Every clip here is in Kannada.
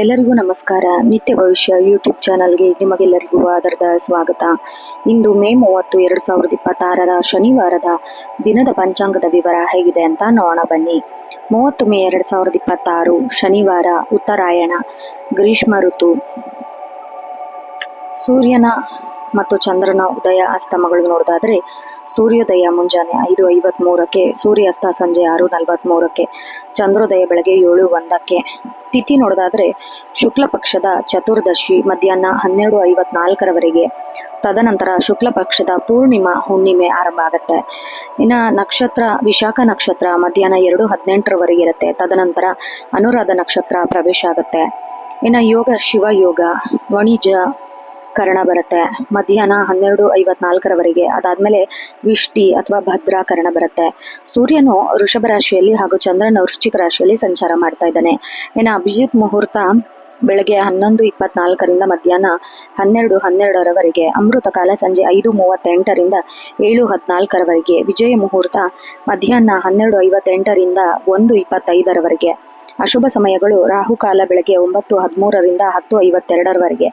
ಎಲ್ಲರಿಗೂ ನಮಸ್ಕಾರ. ನಿತ್ಯ ಭವಿಷ್ಯ ಯೂಟ್ಯೂಬ್ ಚಾನಲ್ಗೆ ನಿಮಗೆಲ್ಲರಿಗೂ ಆಧಾರದ ಸ್ವಾಗತ. ಇಂದು ಮೇ 30, 2026 ಶನಿವಾರದ ದಿನದ ಪಂಚಾಂಗದ ವಿವರ ಹೇಗಿದೆ ಅಂತ ನೋಡೋಣ ಬನ್ನಿ. 30 ಮೇ 2026 ಶನಿವಾರ, ಉತ್ತರಾಯಣ, ಗ್ರೀಷ್ಮ ಋತು. ಸೂರ್ಯನ ಮತ್ತು ಚಂದ್ರನ ಉದಯ ಅಸ್ತಮಗಳು ನೋಡೋದಾದ್ರೆ, ಸೂರ್ಯೋದಯ ಮುಂಜಾನೆ 5:53ಕ್ಕೆ, ಸೂರ್ಯಾಸ್ತ ಸಂಜೆ 6:43ಕ್ಕೆ, ಚಂದ್ರೋದಯ ಬೆಳಗ್ಗೆ 7:01ಕ್ಕೆ. ತಿಥಿ ನೋಡೋದಾದ್ರೆ ಶುಕ್ಲ ಪಕ್ಷದ ಚತುರ್ದಶಿ ಮಧ್ಯಾಹ್ನ 12:54ರವರೆಗೆ. ತದನಂತರ ಶುಕ್ಲ ಪಕ್ಷದ ಪೂರ್ಣಿಮಾ ಹುಣ್ಣಿಮೆ ಆರಂಭ ಆಗುತ್ತೆ. ಇನ್ನು ನಕ್ಷತ್ರ ವಿಶಾಖ ನಕ್ಷತ್ರ ಮಧ್ಯಾಹ್ನ 2:18ರವರೆಗೆ ಇರುತ್ತೆ. ತದನಂತರ ಅನುರಾಧ ನಕ್ಷತ್ರ ಪ್ರವೇಶ ಆಗುತ್ತೆ. ಇನ್ನು ಯೋಗ ಶಿವಯೋಗ ವಣಿಜ ಕರಣ ಬರುತ್ತೆ ಮಧ್ಯಾಹ್ನ 12:54ರವರೆಗೆ. ಅದಾದ್ಮೇಲೆ ವಿಷ್ಟಿ ಅಥವಾ ಭದ್ರಾ ಕರಣ ಬರುತ್ತೆ. ಸೂರ್ಯನು ವೃಷಭ ರಾಶಿಯಲ್ಲಿ ಹಾಗೂ ಚಂದ್ರನ ವೃಶ್ಚಿಕ ರಾಶಿಯಲ್ಲಿ ಸಂಚಾರ ಮಾಡ್ತಾ ಇದ್ದಾನೆ. ಇನ್ನು ಅಭಿಜಿತ್ ಮುಹೂರ್ತ ಬೆಳಗ್ಗೆ 11:24ರಿಂದ ಮಧ್ಯಾಹ್ನ 12:12ರವರೆಗೆ. ಅಮೃತ ಕಾಲ ಸಂಜೆ 5:38ರಿಂದ 7:14ರವರೆಗೆ. ವಿಜಯ ಮುಹೂರ್ತ ಮಧ್ಯಾಹ್ನ 12:58ರಿಂದ 1:25ರವರೆಗೆ. ಅಶುಭ ಸಮಯಗಳು ರಾಹುಕಾಲ ಬೆಳಗ್ಗೆ 9:13ರಿಂದ 10:52ರವರೆಗೆ.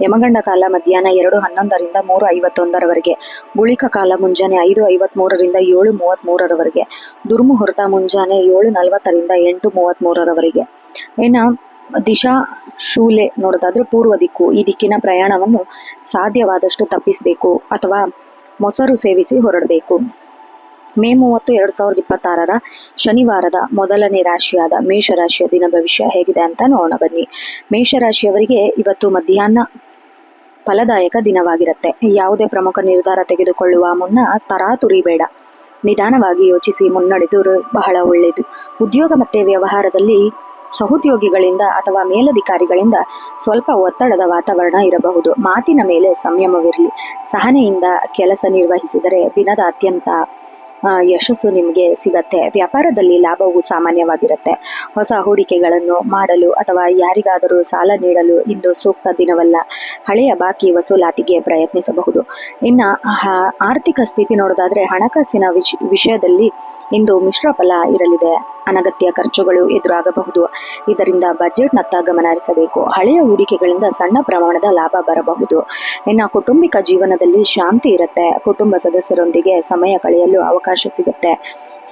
ಯಮಗಂಡ ಕಾಲ ಮಧ್ಯಾಹ್ನ 2:11ರಿಂದ 3:51ರವರೆಗೆ. ಗುಳಿಕ ಕಾಲ ಮುಂಜಾನೆ 5:53ರಿಂದ 7:33ರವರೆಗೆ. ದುರ್ಮುಹೂರ್ತ ಮುಂಜಾನೆ 7:40ರಿಂದ 8:33ರವರೆಗೆ. ಇನ್ನು ದಿಶಾ ಶೂಲೆ ನೋಡೋದಾದ್ರೆ ಪೂರ್ವ ದಿಕ್ಕು. ಈ ದಿಕ್ಕಿನ ಪ್ರಯಾಣವನ್ನು ಸಾಧ್ಯವಾದಷ್ಟು ತಪ್ಪಿಸಬೇಕು ಅಥವಾ ಮೊಸರು ಸೇವಿಸಿ ಹೊರಡಬೇಕು. ಮೇ 30, 2026 ಶನಿವಾರದ ಮೊದಲನೇ ರಾಶಿಯಾದ ಮೇಷರಾಶಿಯ ದಿನ ಭವಿಷ್ಯ ಹೇಗಿದೆ ಅಂತ ನೋಡೋಣ ಬನ್ನಿ. ಮೇಷರಾಶಿಯವರಿಗೆ ಇವತ್ತು ಮಧ್ಯಾಹ್ನ ಫಲದಾಯಕ ದಿನವಾಗಿರುತ್ತೆ. ಯಾವುದೇ ಪ್ರಮುಖ ನಿರ್ಧಾರ ತೆಗೆದುಕೊಳ್ಳುವ ಮುನ್ನ ತರಾತುರಿ ಬೇಡ. ನಿಧಾನವಾಗಿ ಯೋಚಿಸಿ ಮುನ್ನಡೆದು ಬಹಳ ಒಳ್ಳೆಯದು. ಉದ್ಯೋಗ ಮತ್ತೆ ವ್ಯವಹಾರದಲ್ಲಿ ಸಹೋದ್ಯೋಗಿಗಳಿಂದ ಅಥವಾ ಮೇಲಧಿಕಾರಿಗಳಿಂದ ಸ್ವಲ್ಪ ಒತ್ತಡದ ವಾತಾವರಣ ಇರಬಹುದು. ಮಾತಿನ ಮೇಲೆ ಸಂಯಮವಿರಲಿ. ಸಹನೆಯಿಂದ ಕೆಲಸ ನಿರ್ವಹಿಸಿದರೆ ದಿನದ ಅತ್ಯಂತ ಯಶಸ್ಸು ನಿಮಗೆ ಸಿಗತ್ತೆ. ವ್ಯಾಪಾರದಲ್ಲಿ ಲಾಭವು ಸಾಮಾನ್ಯವಾಗಿರುತ್ತೆ. ಹೊಸ ಹೂಡಿಕೆಗಳನ್ನು ಮಾಡಲು ಅಥವಾ ಯಾರಿಗಾದರೂ ಸಾಲ ನೀಡಲು ಇಂದು ಸೂಕ್ತ ದಿನವಲ್ಲ. ಹಳೆಯ ಬಾಕಿ ವಸೂಲಾತಿಗೆ ಪ್ರಯತ್ನಿಸಬಹುದು. ಇನ್ನು ಆರ್ಥಿಕ ಸ್ಥಿತಿ ನೋಡೋದಾದ್ರೆ ಹಣಕಾಸಿನ ವಿಷಯದಲ್ಲಿ ಇಂದು ಮಿಶ್ರ ಫಲ ಇರಲಿದೆ. ಅನಗತ್ಯ ಖರ್ಚುಗಳು ಎದುರಾಗಬಹುದು. ಇದರಿಂದ ಬಜೆಟ್ನತ್ತ ಗಮನ ಹರಿಸಬೇಕು. ಹಳೆಯ ಹೂಡಿಕೆಗಳಿಂದ ಸಣ್ಣ ಪ್ರಮಾಣದ ಲಾಭ ಬರಬಹುದು. ಇನ್ನು ಕೌಟುಂಬಿಕ ಜೀವನದಲ್ಲಿ ಶಾಂತಿ ಇರುತ್ತೆ. ಕುಟುಂಬ ಸದಸ್ಯರೊಂದಿಗೆ ಸಮಯ ಕಳೆಯಲು ಅವಕಾಶ ಸಿಗುತ್ತೆ.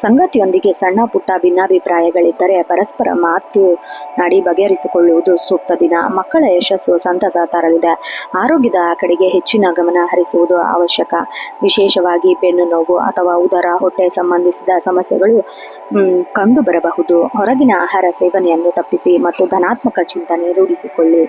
ಸಂಗಾತಿಯೊಂದಿಗೆ ಸಣ್ಣ ಪುಟ್ಟ ಭಿನ್ನಾಭಿಪ್ರಾಯಗಳಿದ್ದರೆ ಪರಸ್ಪರ ಮಾತನಾಡಿ ಬಗೆಹರಿಸಿಕೊಳ್ಳುವುದು ಸೂಕ್ತ ದಿನ. ಮಕ್ಕಳ ಯಶಸ್ಸು ಸಂತಸ ತರಲಿದೆ. ಆರೋಗ್ಯದ ಕಡೆಗೆ ಹೆಚ್ಚಿನ ಗಮನ ಹರಿಸುವುದು ಅವಶ್ಯಕ. ವಿಶೇಷವಾಗಿ ಬೆನ್ನು ನೋವು ಅಥವಾ ಉದರ ಹೊಟ್ಟೆ ಸಂಬಂಧಿಸಿದ ಸಮಸ್ಯೆಗಳು ಕಂಡು ಬರಬಹುದು. ಹೊರಗಿನ ಆಹಾರ ಸೇವನೆಯನ್ನು ತಪ್ಪಿಸಿ ಮತ್ತು ಧನಾತ್ಮಕ ಚಿಂತನೆ ರೂಢಿಸಿಕೊಳ್ಳಿ.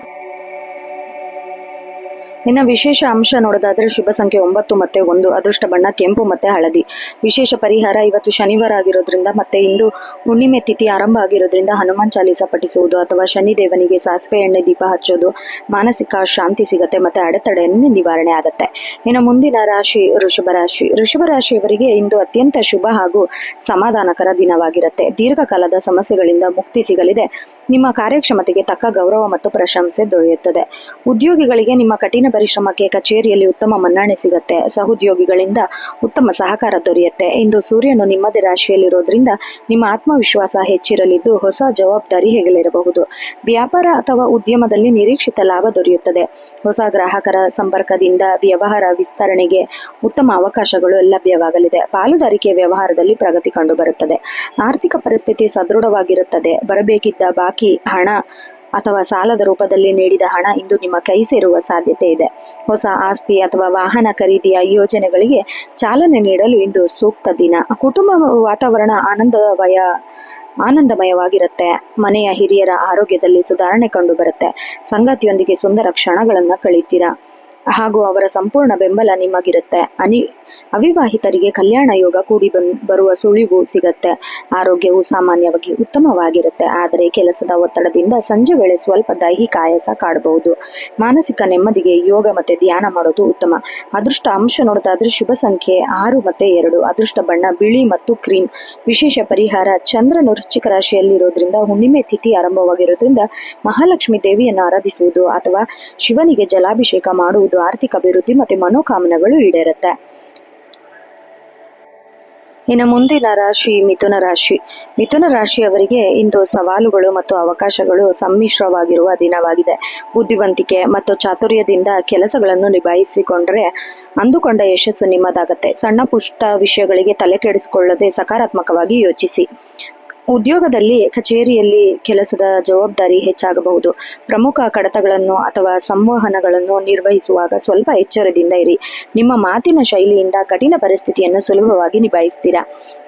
ಇನ್ನು ವಿಶೇಷ ಅಂಶ ನೋಡೋದಾದ್ರೆ ಶುಭ ಸಂಖ್ಯೆ 9 ಮತ್ತೆ 1. ಅದೃಷ್ಟ ಬಣ್ಣ ಕೆಂಪು ಮತ್ತೆ ಹಳದಿ. ವಿಶೇಷ ಪರಿಹಾರ ಇವತ್ತು ಶನಿವಾರ ಆಗಿರೋದ್ರಿಂದ ಮತ್ತೆ ಇಂದು ಹುಣ್ಣಿಮೆ ತಿಥಿ ಆರಂಭ ಆಗಿರೋದ್ರಿಂದ ಹನುಮಾನ್ ಚಾಲೀಸ ಪಠಿಸುವುದು ಅಥವಾ ಶನಿದೇವನಿಗೆ ಸಾಸಿವೆ ಎಣ್ಣೆ ದೀಪ ಹಚ್ಚೋದು ಮಾನಸಿಕ ಶಾಂತಿ ಸಿಗತ್ತೆ ಮತ್ತೆ ಅಡೆತಡೆಯನ್ನು ನಿವಾರಣೆ ಆಗುತ್ತೆ. ಇನ್ನು ಮುಂದಿನ ರಾಶಿ ವೃಷಭ ರಾಶಿ. ವೃಷಭ ರಾಶಿಯವರಿಗೆ ಇಂದು ಅತ್ಯಂತ ಶುಭ ಹಾಗೂ ಸಮಾಧಾನಕರ ದಿನವಾಗಿರುತ್ತೆ. ದೀರ್ಘಕಾಲದ ಸಮಸ್ಯೆಗಳಿಂದ ಮುಕ್ತಿ ಸಿಗಲಿದೆ. ನಿಮ್ಮ ಕಾರ್ಯಕ್ಷಮತೆಗೆ ತಕ್ಕ ಗೌರವ ಮತ್ತು ಪ್ರಶಂಸೆ ದೊರೆಯುತ್ತದೆ. ಉದ್ಯೋಗಿಗಳಿಗೆ ನಿಮ್ಮ ಕಠಿಣ ಪರಿಶ್ರಮಕ್ಕೆ ಕಚೇರಿಯಲ್ಲಿ ಉತ್ತಮ ಮನ್ನಣೆ ಸಿಗುತ್ತೆ. ಸಹೋದ್ಯೋಗಿಗಳಿಂದ ಉತ್ತಮ ಸಹಕಾರ ದೊರೆಯುತ್ತೆ. ಇಂದು ಸೂರ್ಯನು ನಿಮ್ಮದೇ ರಾಶಿಯಲ್ಲಿರೋದ್ರಿಂದ ನಿಮ್ಮ ಆತ್ಮವಿಶ್ವಾಸ ಹೆಚ್ಚಿರಲಿದ್ದು ಹೊಸ ಜವಾಬ್ದಾರಿ ಹೆಗಲಿರಬಹುದು. ವ್ಯಾಪಾರ ಅಥವಾ ಉದ್ಯಮದಲ್ಲಿ ನಿರೀಕ್ಷಿತ ಲಾಭ ದೊರೆಯುತ್ತದೆ. ಹೊಸ ಗ್ರಾಹಕರ ಸಂಪರ್ಕದಿಂದ ವ್ಯವಹಾರ ವಿಸ್ತರಣೆಗೆ ಉತ್ತಮ ಅವಕಾಶಗಳು ಲಭ್ಯವಾಗಲಿದೆ. ಪಾಲುದಾರಿಕೆ ವ್ಯವಹಾರದಲ್ಲಿ ಪ್ರಗತಿ ಕಂಡುಬರುತ್ತದೆ. ಆರ್ಥಿಕ ಪರಿಸ್ಥಿತಿ ಸದೃಢವಾಗಿರುತ್ತದೆ. ಬರಬೇಕಿದ್ದ ಬಾಕಿ ಹಣ ಅಥವಾ ಸಾಲದ ರೂಪದಲ್ಲಿ ನೀಡಿದ ಹಣ ಇಂದು ನಿಮ್ಮ ಕೈ ಸೇರುವ ಸಾಧ್ಯತೆ ಇದೆ. ಹೊಸ ಆಸ್ತಿ ಅಥವಾ ವಾಹನ ಖರೀದಿಯ ಯೋಜನೆಗಳಿಗೆ ಚಾಲನೆ ನೀಡಲು ಇಂದು ಸೂಕ್ತ ದಿನ. ಕುಟುಂಬ ವಾತಾವರಣ ಆನಂದಮಯವಾಗಿರುತ್ತೆ. ಮನೆಯ ಹಿರಿಯರ ಆರೋಗ್ಯದಲ್ಲಿ ಸುಧಾರಣೆ ಕಂಡು ಬರುತ್ತೆ. ಸಂಗಾತಿಯೊಂದಿಗೆ ಸುಂದರ ಕ್ಷಣಗಳನ್ನು ಕಳೀತೀರಾ ಹಾಗೂ ಅವರ ಸಂಪೂರ್ಣ ಬೆಂಬಲ ನಿಮಗಿರುತ್ತೆ. ಅವಿವಾಹಿತರಿಗೆ ಕಲ್ಯಾಣ ಯೋಗ ಕೂಡಿ ಬರುವ ಸುಳಿವು ಸಿಗತ್ತೆ. ಆರೋಗ್ಯವು ಸಾಮಾನ್ಯವಾಗಿ ಉತ್ತಮವಾಗಿರುತ್ತೆ. ಆದರೆ ಕೆಲಸದ ಒತ್ತಡದಿಂದ ಸಂಜೆ ವೇಳೆ ಸ್ವಲ್ಪ ದೈಹಿಕ ಆಯಾಸ ಕಾಡಬಹುದು. ಮಾನಸಿಕ ನೆಮ್ಮದಿಗೆ ಯೋಗ ಮತ್ತೆ ಧ್ಯಾನ ಮಾಡೋದು ಉತ್ತಮ. ಅದೃಷ್ಟ ಅಂಶ ನೋಡೋದಾದ್ರೆ ಶುಭ ಸಂಖ್ಯೆ 6 ಮತ್ತೆ 2. ಅದೃಷ್ಟ ಬಣ್ಣ ಬಿಳಿ ಮತ್ತು ಕ್ರೀಮ್. ವಿಶೇಷ ಪರಿಹಾರ ಚಂದ್ರನ ವೃಶ್ಚಿಕ ರಾಶಿಯಲ್ಲಿರೋದ್ರಿಂದ ಹುಣ್ಣಿಮೆ ತಿಥಿ ಆರಂಭವಾಗಿರೋದ್ರಿಂದ ಮಹಾಲಕ್ಷ್ಮಿ ದೇವಿಯನ್ನು ಆರಾಧಿಸುವುದು ಅಥವಾ ಶಿವನಿಗೆ ಜಲಾಭಿಷೇಕ ಮಾಡುವುದು ಆರ್ಥಿಕ ಅಭಿವೃದ್ಧಿ ಮತ್ತೆ ಮನೋಕಾಮನೆಗಳು ಈಡೇರುತ್ತೆ. ಇನ್ನು ಮುಂದಿನ ರಾಶಿ ಮಿಥುನ ರಾಶಿ. ಮಿಥುನ ರಾಶಿಯವರಿಗೆ ಇಂದು ಸವಾಲುಗಳು ಮತ್ತು ಅವಕಾಶಗಳು ಸಮ್ಮಿಶ್ರವಾಗಿರುವ ದಿನವಾಗಿದೆ. ಬುದ್ಧಿವಂತಿಕೆ ಮತ್ತು ಚಾತುರ್ಯದಿಂದ ಕೆಲಸಗಳನ್ನು ನಿಭಾಯಿಸಿಕೊಂಡ್ರೆ ಅಂದುಕೊಂಡ ಯಶಸ್ಸು ನಿಮ್ಮದಾಗತ್ತೆ. ಸಣ್ಣ ಪುಟ್ಟ ವಿಷಯಗಳಿಗೆ ತಲೆ ಕೆಡಿಸಿಕೊಳ್ಳದೆ ಸಕಾರಾತ್ಮಕವಾಗಿ ಯೋಚಿಸಿ. ಉದ್ಯೋಗದಲ್ಲಿ ಕಚೇರಿಯಲ್ಲಿ ಕೆಲಸದ ಜವಾಬ್ದಾರಿ ಹೆಚ್ಚಾಗಬಹುದು. ಪ್ರಮುಖ ಕಡತಗಳನ್ನು ಅಥವಾ ಸಂವಹನಗಳನ್ನು ನಿರ್ವಹಿಸುವಾಗ ಸ್ವಲ್ಪ ಎಚ್ಚರದಿಂದ ಇರಿ. ನಿಮ್ಮ ಮಾತಿನ ಶೈಲಿಯಿಂದ ಕಠಿಣ ಪರಿಸ್ಥಿತಿಯನ್ನು ಸುಲಭವಾಗಿ ನಿಭಾಯಿಸ್ತೀರಾ.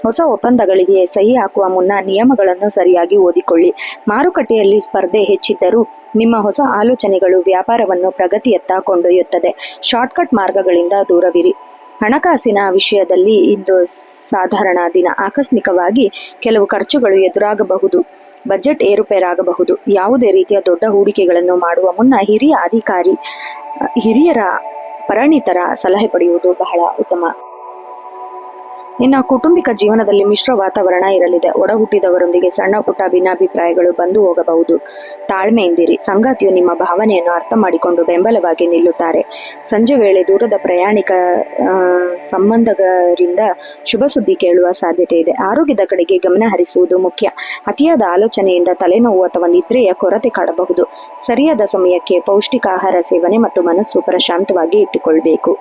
ಹೊಸ ಒಪ್ಪಂದಗಳಿಗೆ ಸಹಿ ಹಾಕುವ ಮುನ್ನ ನಿಯಮಗಳನ್ನು ಸರಿಯಾಗಿ ಓದಿಕೊಳ್ಳಿ. ಮಾರುಕಟ್ಟೆಯಲ್ಲಿ ಸ್ಪರ್ಧೆ ಹೆಚ್ಚಿದ್ದರೂ ನಿಮ್ಮ ಹೊಸ ಆಲೋಚನೆಗಳು ವ್ಯಾಪಾರವನ್ನು ಪ್ರಗತಿಯತ್ತ ಕೊಂಡೊಯ್ಯುತ್ತದೆ. ಶಾರ್ಟ್ಕಟ್ ಮಾರ್ಗಗಳಿಂದ ದೂರವಿರಿ. ಹಣಕಾಸಿನ ವಿಷಯದಲ್ಲಿ ಇಂದು ಸಾಧಾರಣ ದಿನ. ಆಕಸ್ಮಿಕವಾಗಿ ಕೆಲವು ಖರ್ಚುಗಳು ಎದುರಾಗಬಹುದು. ಬಜೆಟ್ ಏರುಪೇರಾಗಬಹುದು. ಯಾವುದೇ ರೀತಿಯ ದೊಡ್ಡ ಹೂಡಿಕೆಗಳನ್ನು ಮಾಡುವ ಮುನ್ನ ಹಿರಿಯರ ಪರಿಣಿತರ ಸಲಹೆ ಪಡೆಯುವುದು ಬಹಳ ಉತ್ತಮ. ಇನ್ನು ಕೌಟುಂಬಿಕ ಜೀವನದಲ್ಲಿ ಮಿಶ್ರ ವಾತಾವರಣ ಇರಲಿದೆ. ಒಡ ಹುಟ್ಟಿದವರೊಂದಿಗೆ ಸಣ್ಣ ಪುಟ್ಟ ಭಿನ್ನಾಭಿಪ್ರಾಯಗಳು ಬಂದು ಹೋಗಬಹುದು. ತಾಳ್ಮೆಯಿಂದಿರಿ. ಸಂಗಾತಿಯು ನಿಮ್ಮ ಭಾವನೆಯನ್ನು ಅರ್ಥ ಮಾಡಿಕೊಂಡು ಬೆಂಬಲವಾಗಿ ನಿಲ್ಲುತ್ತಾರೆ. ಸಂಜೆ ವೇಳೆ ದೂರದ ಪ್ರಯಾಣಿಕ ಸಂಬಂಧಗಳಿಂದ ಶುಭ ಸುದ್ದಿ ಕೇಳುವ ಸಾಧ್ಯತೆ ಇದೆ. ಆರೋಗ್ಯದ ಕಡೆಗೆ ಗಮನ ಹರಿಸುವುದು ಮುಖ್ಯ. ಅತಿಯಾದ ಆಲೋಚನೆಯಿಂದ ತಲೆನೋವು ಅಥವಾ ನಿದ್ರೆಯ ಕೊರತೆ ಕಾಡಬಹುದು. ಸರಿಯಾದ ಸಮಯಕ್ಕೆ ಪೌಷ್ಟಿಕ ಆಹಾರ ಸೇವನೆ ಮತ್ತು ಮನಸ್ಸು ಪ್ರಶಾಂತವಾಗಿ ಇಟ್ಟುಕೊಳ್ಬೇಕು.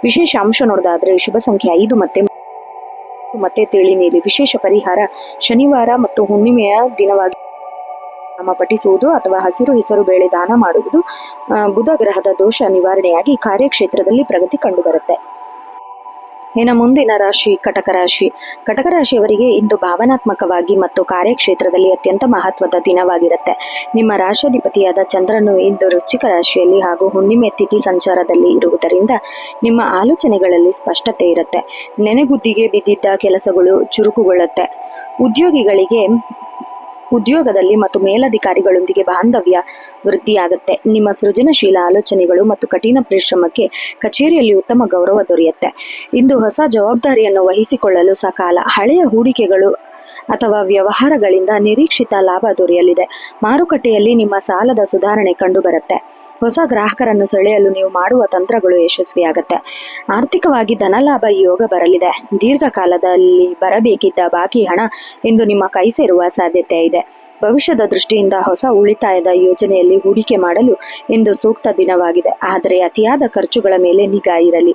ವಿಶೇಷ ಅಂಶ ನೋಡೋದಾದ್ರೆ ಶುಭ ಸಂಖ್ಯೆ 5 ಮತ್ತೆ ತಿಳಿ ನೀಲಿ. ವಿಶೇಷ ಪರಿಹಾರ ಶನಿವಾರ ಮತ್ತು ಹುಣ್ಣಿಮೆಯ ದಿನವಾಗಿ ನಾಮ ಪಠಿಸುವುದು ಅಥವಾ ಹಸಿರು ಹೆಸರು ಬೇಳೆ ದಾನ ಮಾಡುವುದು ಬುಧ ಗ್ರಹದ ದೋಷ ನಿವಾರಣೆಯಾಗಿ ಕಾರ್ಯಕ್ಷೇತ್ರದಲ್ಲಿ ಪ್ರಗತಿ ಕಂಡುಬರುತ್ತೆ. ಇನ್ನು ಮುಂದಿನ ರಾಶಿ ಕಟಕ ರಾಶಿ. ಕಟಕ ರಾಶಿಯವರಿಗೆ ಇಂದು ಭಾವನಾತ್ಮಕವಾಗಿ ಮತ್ತು ಕಾರ್ಯಕ್ಷೇತ್ರದಲ್ಲಿ ಅತ್ಯಂತ ಮಹತ್ವದ ದಿನವಾಗಿರುತ್ತೆ. ನಿಮ್ಮ ರಾಶಿಯಾಧಿಪತಿಯಾದ ಚಂದ್ರನು ಇಂದು ವೃಶ್ಚಿಕ ರಾಶಿಯಲ್ಲಿ ಹಾಗೂ ಹುಣ್ಣಿಮೆ ತಿಥಿ ಸಂಚಾರದಲ್ಲಿ ಇರುವುದರಿಂದ ನಿಮ್ಮ ಆಲೋಚನೆಗಳಲ್ಲಿ ಸ್ಪಷ್ಟತೆ ಇರುತ್ತೆ. ನೆನೆಗುದ್ದಿಗೆ ಬಿದ್ದಿದ್ದ ಕೆಲಸಗಳು ಚುರುಕುಗೊಳ್ಳುತ್ತೆ. ಉದ್ಯೋಗದಲ್ಲಿ ಮತ್ತು ಮೇಲಧಿಕಾರಿಗಳೊಂದಿಗೆ ಬಾಂಧವ್ಯ ವೃದ್ಧಿಯಾಗುತ್ತೆ. ನಿಮ್ಮ ಸೃಜನಶೀಲ ಆಲೋಚನೆಗಳು ಮತ್ತು ಕಠಿಣ ಪರಿಶ್ರಮಕ್ಕೆ ಕಚೇರಿಯಲ್ಲಿ ಉತ್ತಮ ಗೌರವ ದೊರೆಯುತ್ತೆ. ಇಂದು ಹೊಸ ಜವಾಬ್ದಾರಿಯನ್ನು ವಹಿಸಿಕೊಳ್ಳಲು ಸಕಾಲ. ಹಳೆಯ ಹೂಡಿಕೆಗಳು ಅಥವಾ ವ್ಯವಹಾರಗಳಿಂದ ನಿರೀಕ್ಷಿತ ಲಾಭ ದೊರೆಯಲಿದೆ. ಮಾರುಕಟ್ಟೆಯಲ್ಲಿ ನಿಮ್ಮ ಸಾಲದ ಸುಧಾರಣೆ ಕಂಡುಬರುತ್ತೆ. ಹೊಸ ಗ್ರಾಹಕರನ್ನು ಸೆಳೆಯಲು ನೀವು ಮಾಡುವ ತಂತ್ರಗಳು ಯಶಸ್ವಿಯಾಗತ್ತೆ. ಆರ್ಥಿಕವಾಗಿ ಧನಲಾಭ ಯೋಗ ಬರಲಿದೆ. ದೀರ್ಘಕಾಲದಲ್ಲಿ ಬರಬೇಕಿದ್ದ ಬಾಕಿ ಹಣ ಇಂದು ನಿಮ್ಮ ಕೈ ಸೇರುವ ಸಾಧ್ಯತೆ ಇದೆ. ಭವಿಷ್ಯದ ದೃಷ್ಟಿಯಿಂದ ಹೊಸ ಉಳಿತಾಯದ ಯೋಜನೆಯಲ್ಲಿ ಹೂಡಿಕೆ ಮಾಡಲು ಇಂದು ಸೂಕ್ತ ದಿನವಾಗಿದೆ. ಆದರೆ ಅತಿಯಾದ ಖರ್ಚುಗಳ ಮೇಲೆ ನಿಗಾ ಇರಲಿ.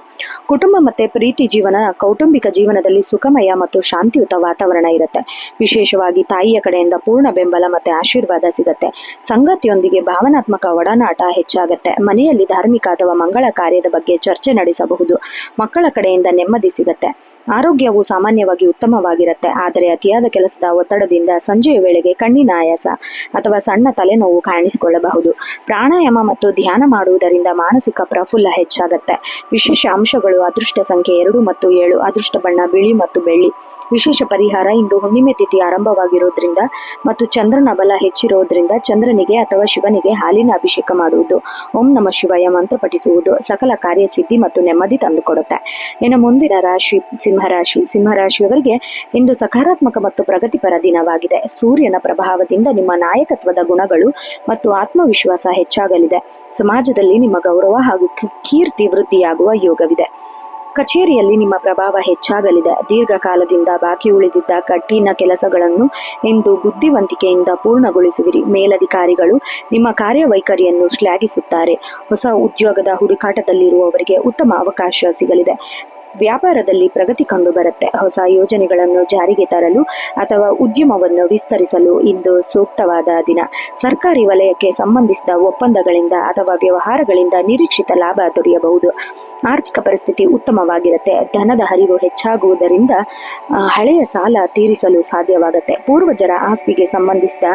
ಕುಟುಂಬ ಮತ್ತೆ ಪ್ರೀತಿ ಜೀವನ ಕೌಟುಂಬಿಕ ಜೀವನದಲ್ಲಿ ಸುಖಮಯ ಮತ್ತು ಶಾಂತಿಯುತ ವಾತಾವರಣ ಇರುತ್ತೆ. ವಿಶೇಷವಾಗಿ ತಾಯಿಯ ಕಡೆಯಿಂದ ಪೂರ್ಣ ಬೆಂಬಲ ಮತ್ತೆ ಆಶೀರ್ವಾದ ಸಿಗತ್ತೆ. ಸಂಗಾತಿಯೊಂದಿಗೆ ಭಾವನಾತ್ಮಕ ಒಡನಾಟ ಹೆಚ್ಚಾಗತ್ತೆ. ಮನೆಯಲ್ಲಿ ಧಾರ್ಮಿಕ ಅಥವಾ ಮಂಗಳ ಕಾರ್ಯದ ಬಗ್ಗೆ ಚರ್ಚೆ ನಡೆಸಬಹುದು. ಮಕ್ಕಳ ಕಡೆಯಿಂದ ನೆಮ್ಮದಿ ಸಿಗತ್ತೆ. ಆರೋಗ್ಯವು ಸಾಮಾನ್ಯವಾಗಿ ಉತ್ತಮವಾಗಿರುತ್ತೆ. ಆದರೆ ಅತಿಯಾದ ಕೆಲಸದ ಒತ್ತಡದಿಂದ ಸಂಜೆಯ ವೇಳೆಗೆ ಕಣ್ಣಿನ ಆಯಾಸ ಅಥವಾ ಸಣ್ಣ ತಲೆನೋವು ಕಾಣಿಸಿಕೊಳ್ಳಬಹುದು. ಪ್ರಾಣಾಯಾಮ ಮತ್ತು ಧ್ಯಾನ ಮಾಡುವುದರಿಂದ ಮಾನಸಿಕ ಪ್ರಫುಲ್ಲ ಹೆಚ್ಚಾಗತ್ತೆ. ವಿಶೇಷ ಅಂಶಗಳು ಅದೃಷ್ಟ ಸಂಖ್ಯೆ 2 ಮತ್ತು 7. ಅದೃಷ್ಟ ಬಣ್ಣ ಬಿಳಿ ಮತ್ತು ಬೆಳ್ಳಿ. ವಿಶೇಷ ಪರಿಹಾರ ಇಂದು ಹುಣ್ಣಿಮೆ ತಿಥಿ ಆರಂಭವಾಗಿರೋದ್ರಿಂದ ಮತ್ತು ಚಂದ್ರನ ಬಲ ಹೆಚ್ಚಿರೋದ್ರಿಂದ ಚಂದ್ರನಿಗೆ ಅಥವಾ ಶಿವನಿಗೆ ಹಾಲಿನ ಅಭಿಷೇಕ ಮಾಡುವುದು, ಓಂ ನಮಃ ಶಿವಾಯ ಮಂತ್ರ ಪಠಿಸುವುದು ಸಕಲ ಕಾರ್ಯಸಿದ್ಧಿ ಮತ್ತು ನೆಮ್ಮದಿ ತಂದುಕೊಡುತ್ತೆ. ಇನ್ನು ಮುಂದಿನ ರಾಶಿ ಸಿಂಹರಾಶಿ. ಸಿಂಹರಾಶಿಯವರಿಗೆ ಇಂದು ಸಕಾರಾತ್ಮಕ ಮತ್ತು ಪ್ರಗತಿಪರ ದಿನವಾಗಿದೆ. ಸೂರ್ಯನ ಪ್ರಭಾವದಿಂದ ನಿಮ್ಮ ನಾಯಕತ್ವದ ಗುಣಗಳು ಮತ್ತು ಆತ್ಮವಿಶ್ವಾಸ ಹೆಚ್ಚಾಗಲಿದೆ. ಸಮಾಜದಲ್ಲಿ ನಿಮ್ಮ ಗೌರವ ಹಾಗೂ ಕೀರ್ತಿ ವೃದ್ಧಿಯಾಗುವ ಯೋಗವಿದೆ. ಕಚೇರಿಯಲ್ಲಿ ನಿಮ್ಮ ಪ್ರಭಾವ ಹೆಚ್ಚಾಗಲಿದೆ. ದೀರ್ಘಕಾಲದಿಂದ ಬಾಕಿ ಉಳಿದಿದ್ದ ಕಠಿಣ ಕೆಲಸಗಳನ್ನು ಇಂದು ಬುದ್ಧಿವಂತಿಕೆಯಿಂದ ಪೂರ್ಣಗೊಳಿಸುವಿರಿ. ಮೇಲಧಿಕಾರಿಗಳು ನಿಮ್ಮ ಕಾರ್ಯವೈಖರಿಯನ್ನು ಶ್ಲಾಘಿಸುತ್ತಾರೆ. ಹೊಸ ಉದ್ಯೋಗದ ಹುಡುಕಾಟದಲ್ಲಿರುವವರಿಗೆ ಉತ್ತಮ ಅವಕಾಶ ಸಿಗಲಿದೆ. ವ್ಯಾಪಾರದಲ್ಲಿ ಪ್ರಗತಿ ಕಂಡುಬರುತ್ತೆ. ಹೊಸ ಯೋಜನೆಗಳನ್ನು ಜಾರಿಗೆ ತರಲು ಅಥವಾ ಉದ್ಯಮವನ್ನು ವಿಸ್ತರಿಸಲು ಇಂದು ಸೂಕ್ತವಾದ ದಿನ. ಸರ್ಕಾರಿ ವಲಯಕ್ಕೆ ಸಂಬಂಧಿಸಿದ ಒಪ್ಪಂದಗಳಿಂದ ಅಥವಾ ವ್ಯವಹಾರಗಳಿಂದ ನಿರೀಕ್ಷಿತ ಲಾಭ ದೊರೆಯಬಹುದು. ಆರ್ಥಿಕ ಪರಿಸ್ಥಿತಿ ಉತ್ತಮವಾಗಿರುತ್ತೆ. ಧನದ ಹರಿವು ಹೆಚ್ಚಾಗುವುದರಿಂದ ಹಳೆಯ ಸಾಲ ತೀರಿಸಲು ಸಾಧ್ಯವಾಗುತ್ತೆ. ಪೂರ್ವಜರ ಆಸ್ತಿಗೆ ಸಂಬಂಧಿಸಿದ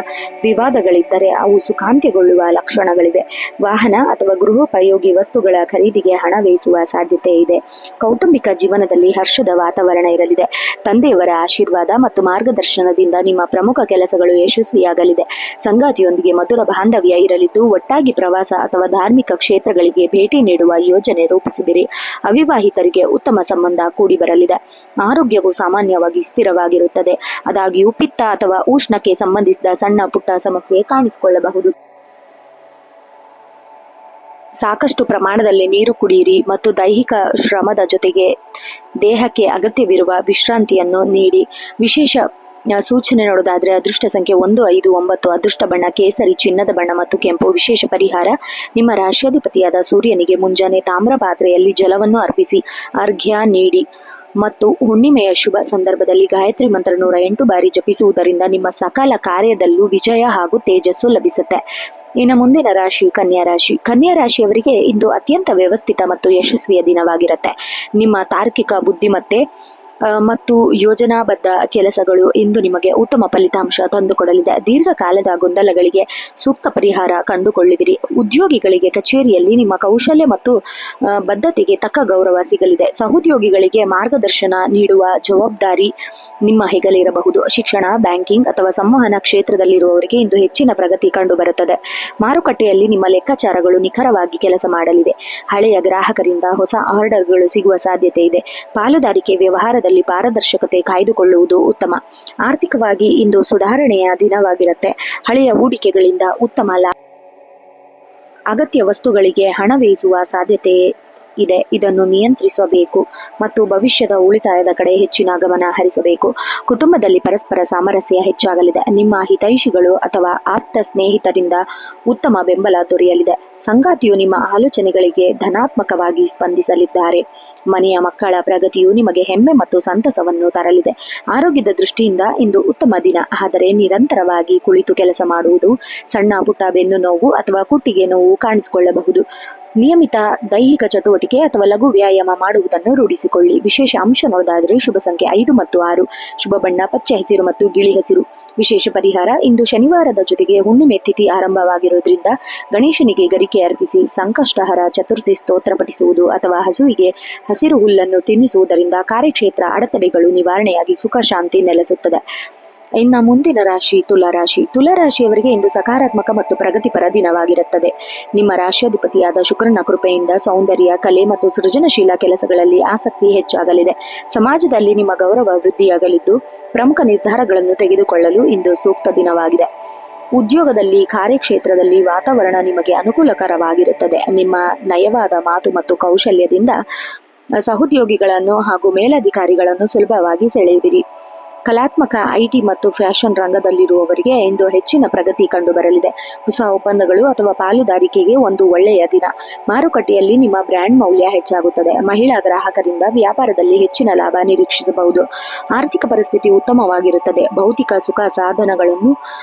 ವಿವಾದಗಳಿದ್ದರೆ ಅವು ಸುಖಾಂತ್ಯಗೊಳ್ಳುವ ಲಕ್ಷಣಗಳಿವೆ. ವಾಹನ ಅಥವಾ ಗೃಹೋಪಯೋಗಿ ವಸ್ತುಗಳ ಖರೀದಿಗೆ ಹಣ ವ್ಯಯಿಸುವ ಸಾಧ್ಯತೆ ಇದೆ. ಕೌಟುಂಬಿಕ ಜೀವನದಲ್ಲಿ ಹರ್ಷದ ವಾತಾವರಣ ಇರಲಿದೆ. ತಂದೆಯವರ ಆಶೀರ್ವಾದ ಮತ್ತು ಮಾರ್ಗದರ್ಶನದಿಂದ ನಿಮ್ಮ ಪ್ರಮುಖ ಕೆಲಸಗಳು ಯಶಸ್ವಿಯಾಗಲಿದೆ. ಸಂಗಾತಿಯೊಂದಿಗೆ ಮಧುರ ಬಾಂಧವ್ಯ ಇರಲಿದ್ದು ಒಟ್ಟಾಗಿ ಪ್ರವಾಸ ಅಥವಾ ಧಾರ್ಮಿಕ ಕ್ಷೇತ್ರಗಳಿಗೆ ಭೇಟಿ ನೀಡುವ ಯೋಜನೆ ರೂಪಿಸಿದಿರಿ. ಅವಿವಾಹಿತರಿಗೆ ಉತ್ತಮ ಸಂಬಂಧ ಕೂಡಿ ಬರಲಿದೆ. ಆರೋಗ್ಯವು ಸಾಮಾನ್ಯವಾಗಿ ಸ್ಥಿರವಾಗಿರುತ್ತದೆ. ಆದಾಗ್ಯೂ ಪಿತ್ತ ಅಥವಾ ಉಷ್ಣಕ್ಕೆ ಸಂಬಂಧಿಸಿದ ಸಣ್ಣ ಪುಟ್ಟ ಸಮಸ್ಯೆ ಕಾಣಿಸಿಕೊಳ್ಳಬಹುದು. ಸಾಕಷ್ಟು ಪ್ರಮಾಣದಲ್ಲಿ ನೀರು ಕುಡಿಯಿರಿ ಮತ್ತು ದೈಹಿಕ ಶ್ರಮದ ಜೊತೆಗೆ ದೇಹಕ್ಕೆ ಅಗತ್ಯವಿರುವ ವಿಶ್ರಾಂತಿಯನ್ನು ನೀಡಿ. ವಿಶೇಷ ಸೂಚನೆ ನೋಡೋದಾದ್ರೆ ಅದೃಷ್ಟ ಸಂಖ್ಯೆ 1, 5, 9. ಅದೃಷ್ಟ ಬಣ್ಣ ಕೇಸರಿ, ಚಿನ್ನದ ಬಣ್ಣ ಮತ್ತು ಕೆಂಪು. ವಿಶೇಷ ಪರಿಹಾರ: ನಿಮ್ಮ ರಾಶ್ಯಾಧಿಪತಿಯಾದ ಸೂರ್ಯನಿಗೆ ಮುಂಜಾನೆ ತಾಮ್ರ ಪಾತ್ರೆಯಲ್ಲಿ ಜಲವನ್ನು ಅರ್ಪಿಸಿ ಅರ್ಘ್ಯ ನೀಡಿ. ಮತ್ತು ಹುಣ್ಣಿಮೆಯ ಶುಭ ಸಂದರ್ಭದಲ್ಲಿ ಗಾಯತ್ರಿ ಮಂತ್ರ 108 ಬಾರಿ ಜಪಿಸುವುದರಿಂದ ನಿಮ್ಮ ಸಕಲ ಕಾರ್ಯದಲ್ಲೂ ವಿಜಯ ಹಾಗೂ ತೇಜಸ್ಸು ಲಭಿಸುತ್ತೆ. ಇನ್ನು ಮುಂದಿನ ರಾಶಿ ಕನ್ಯಾ ರಾಶಿ. ಕನ್ಯಾ ರಾಶಿಯವರಿಗೆ ಇಂದು ಅತ್ಯಂತ ವ್ಯವಸ್ಥಿತ ಮತ್ತು ಯಶಸ್ವಿಯ ದಿನವಾಗಿರುತ್ತೆ. ನಿಮ್ಮ ತಾರ್ಕಿಕ ಬುದ್ಧಿಮತ್ತೆ ಮತ್ತು ಯೋಜನಾಬದ್ಧ ಕೆಲಸಗಳು ಇಂದು ನಿಮಗೆ ಉತ್ತಮ ಫಲಿತಾಂಶ ತಂದುಕೊಡಲಿದೆ. ದೀರ್ಘಕಾಲದ ಗೊಂದಲಗಳಿಗೆ ಸೂಕ್ತ ಪರಿಹಾರ ಕಂಡುಕೊಳ್ಳುವಿರಿ. ಉದ್ಯೋಗಿಗಳಿಗೆ ಕಚೇರಿಯಲ್ಲಿ ನಿಮ್ಮ ಕೌಶಲ್ಯ ಮತ್ತು ಬದ್ಧತೆಗೆ ತಕ್ಕ ಗೌರವ ಸಿಗಲಿದೆ. ಸಹೋದ್ಯೋಗಿಗಳಿಗೆ ಮಾರ್ಗದರ್ಶನ ನೀಡುವ ಜವಾಬ್ದಾರಿ ನಿಮ್ಮ ಹೆಗಲಿರಬಹುದು. ಶಿಕ್ಷಣ, ಬ್ಯಾಂಕಿಂಗ್ ಅಥವಾ ಸಂವಹನ ಕ್ಷೇತ್ರದಲ್ಲಿರುವವರಿಗೆ ಇಂದು ಹೆಚ್ಚಿನ ಪ್ರಗತಿ ಕಂಡುಬರುತ್ತದೆ. ಮಾರುಕಟ್ಟೆಯಲ್ಲಿ ನಿಮ್ಮ ಲೆಕ್ಕಾಚಾರಗಳು ನಿಖರವಾಗಿ ಕೆಲಸ ಮಾಡಲಿವೆ. ಹಳೆಯ ಗ್ರಾಹಕರಿಂದ ಹೊಸ ಆರ್ಡರ್ಗಳು ಸಿಗುವ ಸಾಧ್ಯತೆ ಇದೆ. ಪಾಲುದಾರಿಕೆ ವ್ಯವಹಾರದಲ್ಲಿ ಪಾರದರ್ಶಕತೆ ಕಾಯ್ದುಕೊಳ್ಳುವುದು ಉತ್ತಮ. ಆರ್ಥಿಕವಾಗಿ ಇಂದು ಸುಧಾರಣೆಯ ದಿನವಾಗಿರುತ್ತೆ. ಹಳೆಯ ಹೂಡಿಕೆಗಳಿಂದ ಉತ್ತಮ ಲಾಭ. ಅಗತ್ಯ ವಸ್ತುಗಳಿಗೆ ಹಣ ವ್ಯಯಿಸುವ ಸಾಧ್ಯತೆ ಇದೆ. ಇದನ್ನು ನಿಯಂತ್ರಿಸಬೇಕು ಮತ್ತು ಭವಿಷ್ಯದ ಉಳಿತಾಯದ ಕಡೆ ಹೆಚ್ಚಿನ ಗಮನ ಹರಿಸಬೇಕು. ಕುಟುಂಬದಲ್ಲಿ ಪರಸ್ಪರ ಸಾಮರಸ್ಯ ಹೆಚ್ಚಾಗಲಿದೆ. ನಿಮ್ಮ ಹಿತೈಷಿಗಳು ಅಥವಾ ಆಪ್ತ ಸ್ನೇಹಿತರಿಂದ ಉತ್ತಮ ಬೆಂಬಲ ದೊರೆಯಲಿದೆ. ಸಂಗಾತಿಯು ನಿಮ್ಮ ಆಲೋಚನೆಗಳಿಗೆ ಧನಾತ್ಮಕವಾಗಿ ಸ್ಪಂದಿಸಲಿದ್ದಾರೆ. ಮನೆಯ ಮಕ್ಕಳ ಪ್ರಗತಿಯು ನಿಮಗೆ ಹೆಮ್ಮೆ ಮತ್ತು ಸಂತಸವನ್ನು ತರಲಿದೆ. ಆರೋಗ್ಯದ ದೃಷ್ಟಿಯಿಂದ ಇಂದು ಉತ್ತಮ ದಿನ, ಆದರೆ ನಿರಂತರವಾಗಿ ಕುಳಿತು ಕೆಲಸ ಮಾಡುವುದು ಸಣ್ಣ ಪುಟ್ಟ ಬೆನ್ನು ನೋವು ಅಥವಾ ಕುತ್ತಿಗೆ ನೋವು ಕಾಣಿಸಿಕೊಳ್ಳಬಹುದು. ನಿಯಮಿತ ದೈಹಿಕ ಚಟುವಟಿಕೆ ಅಥವಾ ಲಘು ವ್ಯಾಯಾಮ ಮಾಡುವುದನ್ನು ರೂಢಿಸಿಕೊಳ್ಳಿ. ವಿಶೇಷ ಅಂಶ ನೋಡೋದಾದರೆ ಶುಭ ಸಂಖ್ಯೆ 5 ಮತ್ತು 6. ಶುಭ ಬಣ್ಣ ಪಚ್ಚೆ ಹಸಿರು ಮತ್ತು ಗಿಳಿ ಹಸಿರು. ವಿಶೇಷ ಪರಿಹಾರ: ಇಂದು ಶನಿವಾರದ ಜೊತೆಗೆ ಹುಣ್ಣಿಮೆ ತಿಥಿ ಆರಂಭವಾಗಿರುವುದರಿಂದ ಗಣೇಶನಿಗೆ ಗರಿಕೆ ಅರ್ಪಿಸಿ ಸಂಕಷ್ಟಹರ ಚತುರ್ಥಿ ಸ್ತೋತ್ರ ಪಠಿಸುವುದು ಅಥವಾ ಹಸುವಿಗೆ ಹಸಿರು ಹುಲ್ಲನ್ನು ತಿನ್ನಿಸುವುದರಿಂದ ಕಾರ್ಯಕ್ಷೇತ್ರ ಅಡೆತಡೆಗಳು ನಿವಾರಣೆಯಾಗಿ ಸುಖ ಶಾಂತಿ ನೆಲೆಸುತ್ತದೆ. ಇನ್ನು ಮುಂದಿನ ರಾಶಿ ತುಲಾರಾಶಿ. ತುಲಾರಾಶಿಯವರಿಗೆ ಇಂದು ಸಕಾರಾತ್ಮಕ ಮತ್ತು ಪ್ರಗತಿಪರ ದಿನವಾಗಿರುತ್ತದೆ. ನಿಮ್ಮ ರಾಶ್ಯಾಧಿಪತಿಯಾದ ಶುಕ್ರನ ಕೃಪೆಯಿಂದ ಸೌಂದರ್ಯ, ಕಲೆ ಮತ್ತು ಸೃಜನಶೀಲ ಕೆಲಸಗಳಲ್ಲಿ ಆಸಕ್ತಿ ಹೆಚ್ಚಾಗಲಿದೆ. ಸಮಾಜದಲ್ಲಿ ನಿಮ್ಮ ಗೌರವ ವೃದ್ಧಿಯಾಗಲಿದ್ದು ಪ್ರಮುಖ ನಿರ್ಧಾರಗಳನ್ನು ತೆಗೆದುಕೊಳ್ಳಲು ಇಂದು ಸೂಕ್ತ ದಿನವಾಗಿದೆ. ಉದ್ಯೋಗದಲ್ಲಿ, ಕಾರ್ಯಕ್ಷೇತ್ರದಲ್ಲಿ ವಾತಾವರಣ ನಿಮಗೆ ಅನುಕೂಲಕರವಾಗಿರುತ್ತದೆ. ನಿಮ್ಮ ನಯವಾದ ಮಾತು ಮತ್ತು ಕೌಶಲ್ಯದಿಂದ ಸಹೋದ್ಯೋಗಿಗಳನ್ನು ಹಾಗೂ ಮೇಲಧಿಕಾರಿಗಳನ್ನು ಸುಲಭವಾಗಿ ಸೆಳೆಯುವಿರಿ. ಕಲಾತ್ಮಕ, ಐಟಿ ಮತ್ತು ಫ್ಯಾಷನ್ ರಂಗದಲ್ಲಿರುವವರಿಗೆ ಇಂದು ಹೆಚ್ಚಿನ ಪ್ರಗತಿ ಕಂಡುಬರಲಿದೆ. ಹೊಸ ಒಪ್ಪಂದಗಳು ಅಥವಾ ಪಾಲುದಾರಿಕೆಗೆ ಒಂದು ಒಳ್ಳೆಯ ದಿನ. ಮಾರುಕಟ್ಟೆಯಲ್ಲಿ ನಿಮ್ಮ ಬ್ರ್ಯಾಂಡ್ ಮೌಲ್ಯ ಹೆಚ್ಚಾಗುತ್ತದೆ. ಮಹಿಳಾ ಗ್ರಾಹಕರಿಂದ ವ್ಯಾಪಾರದಲ್ಲಿ ಹೆಚ್ಚಿನ ಲಾಭ ನಿರೀಕ್ಷಿಸಬಹುದು. ಆರ್ಥಿಕ ಪರಿಸ್ಥಿತಿ ಉತ್ತಮವಾಗಿರುತ್ತದೆ. ಭೌತಿಕ ಸುಖ ಸಾಧನಗಳನ್ನು,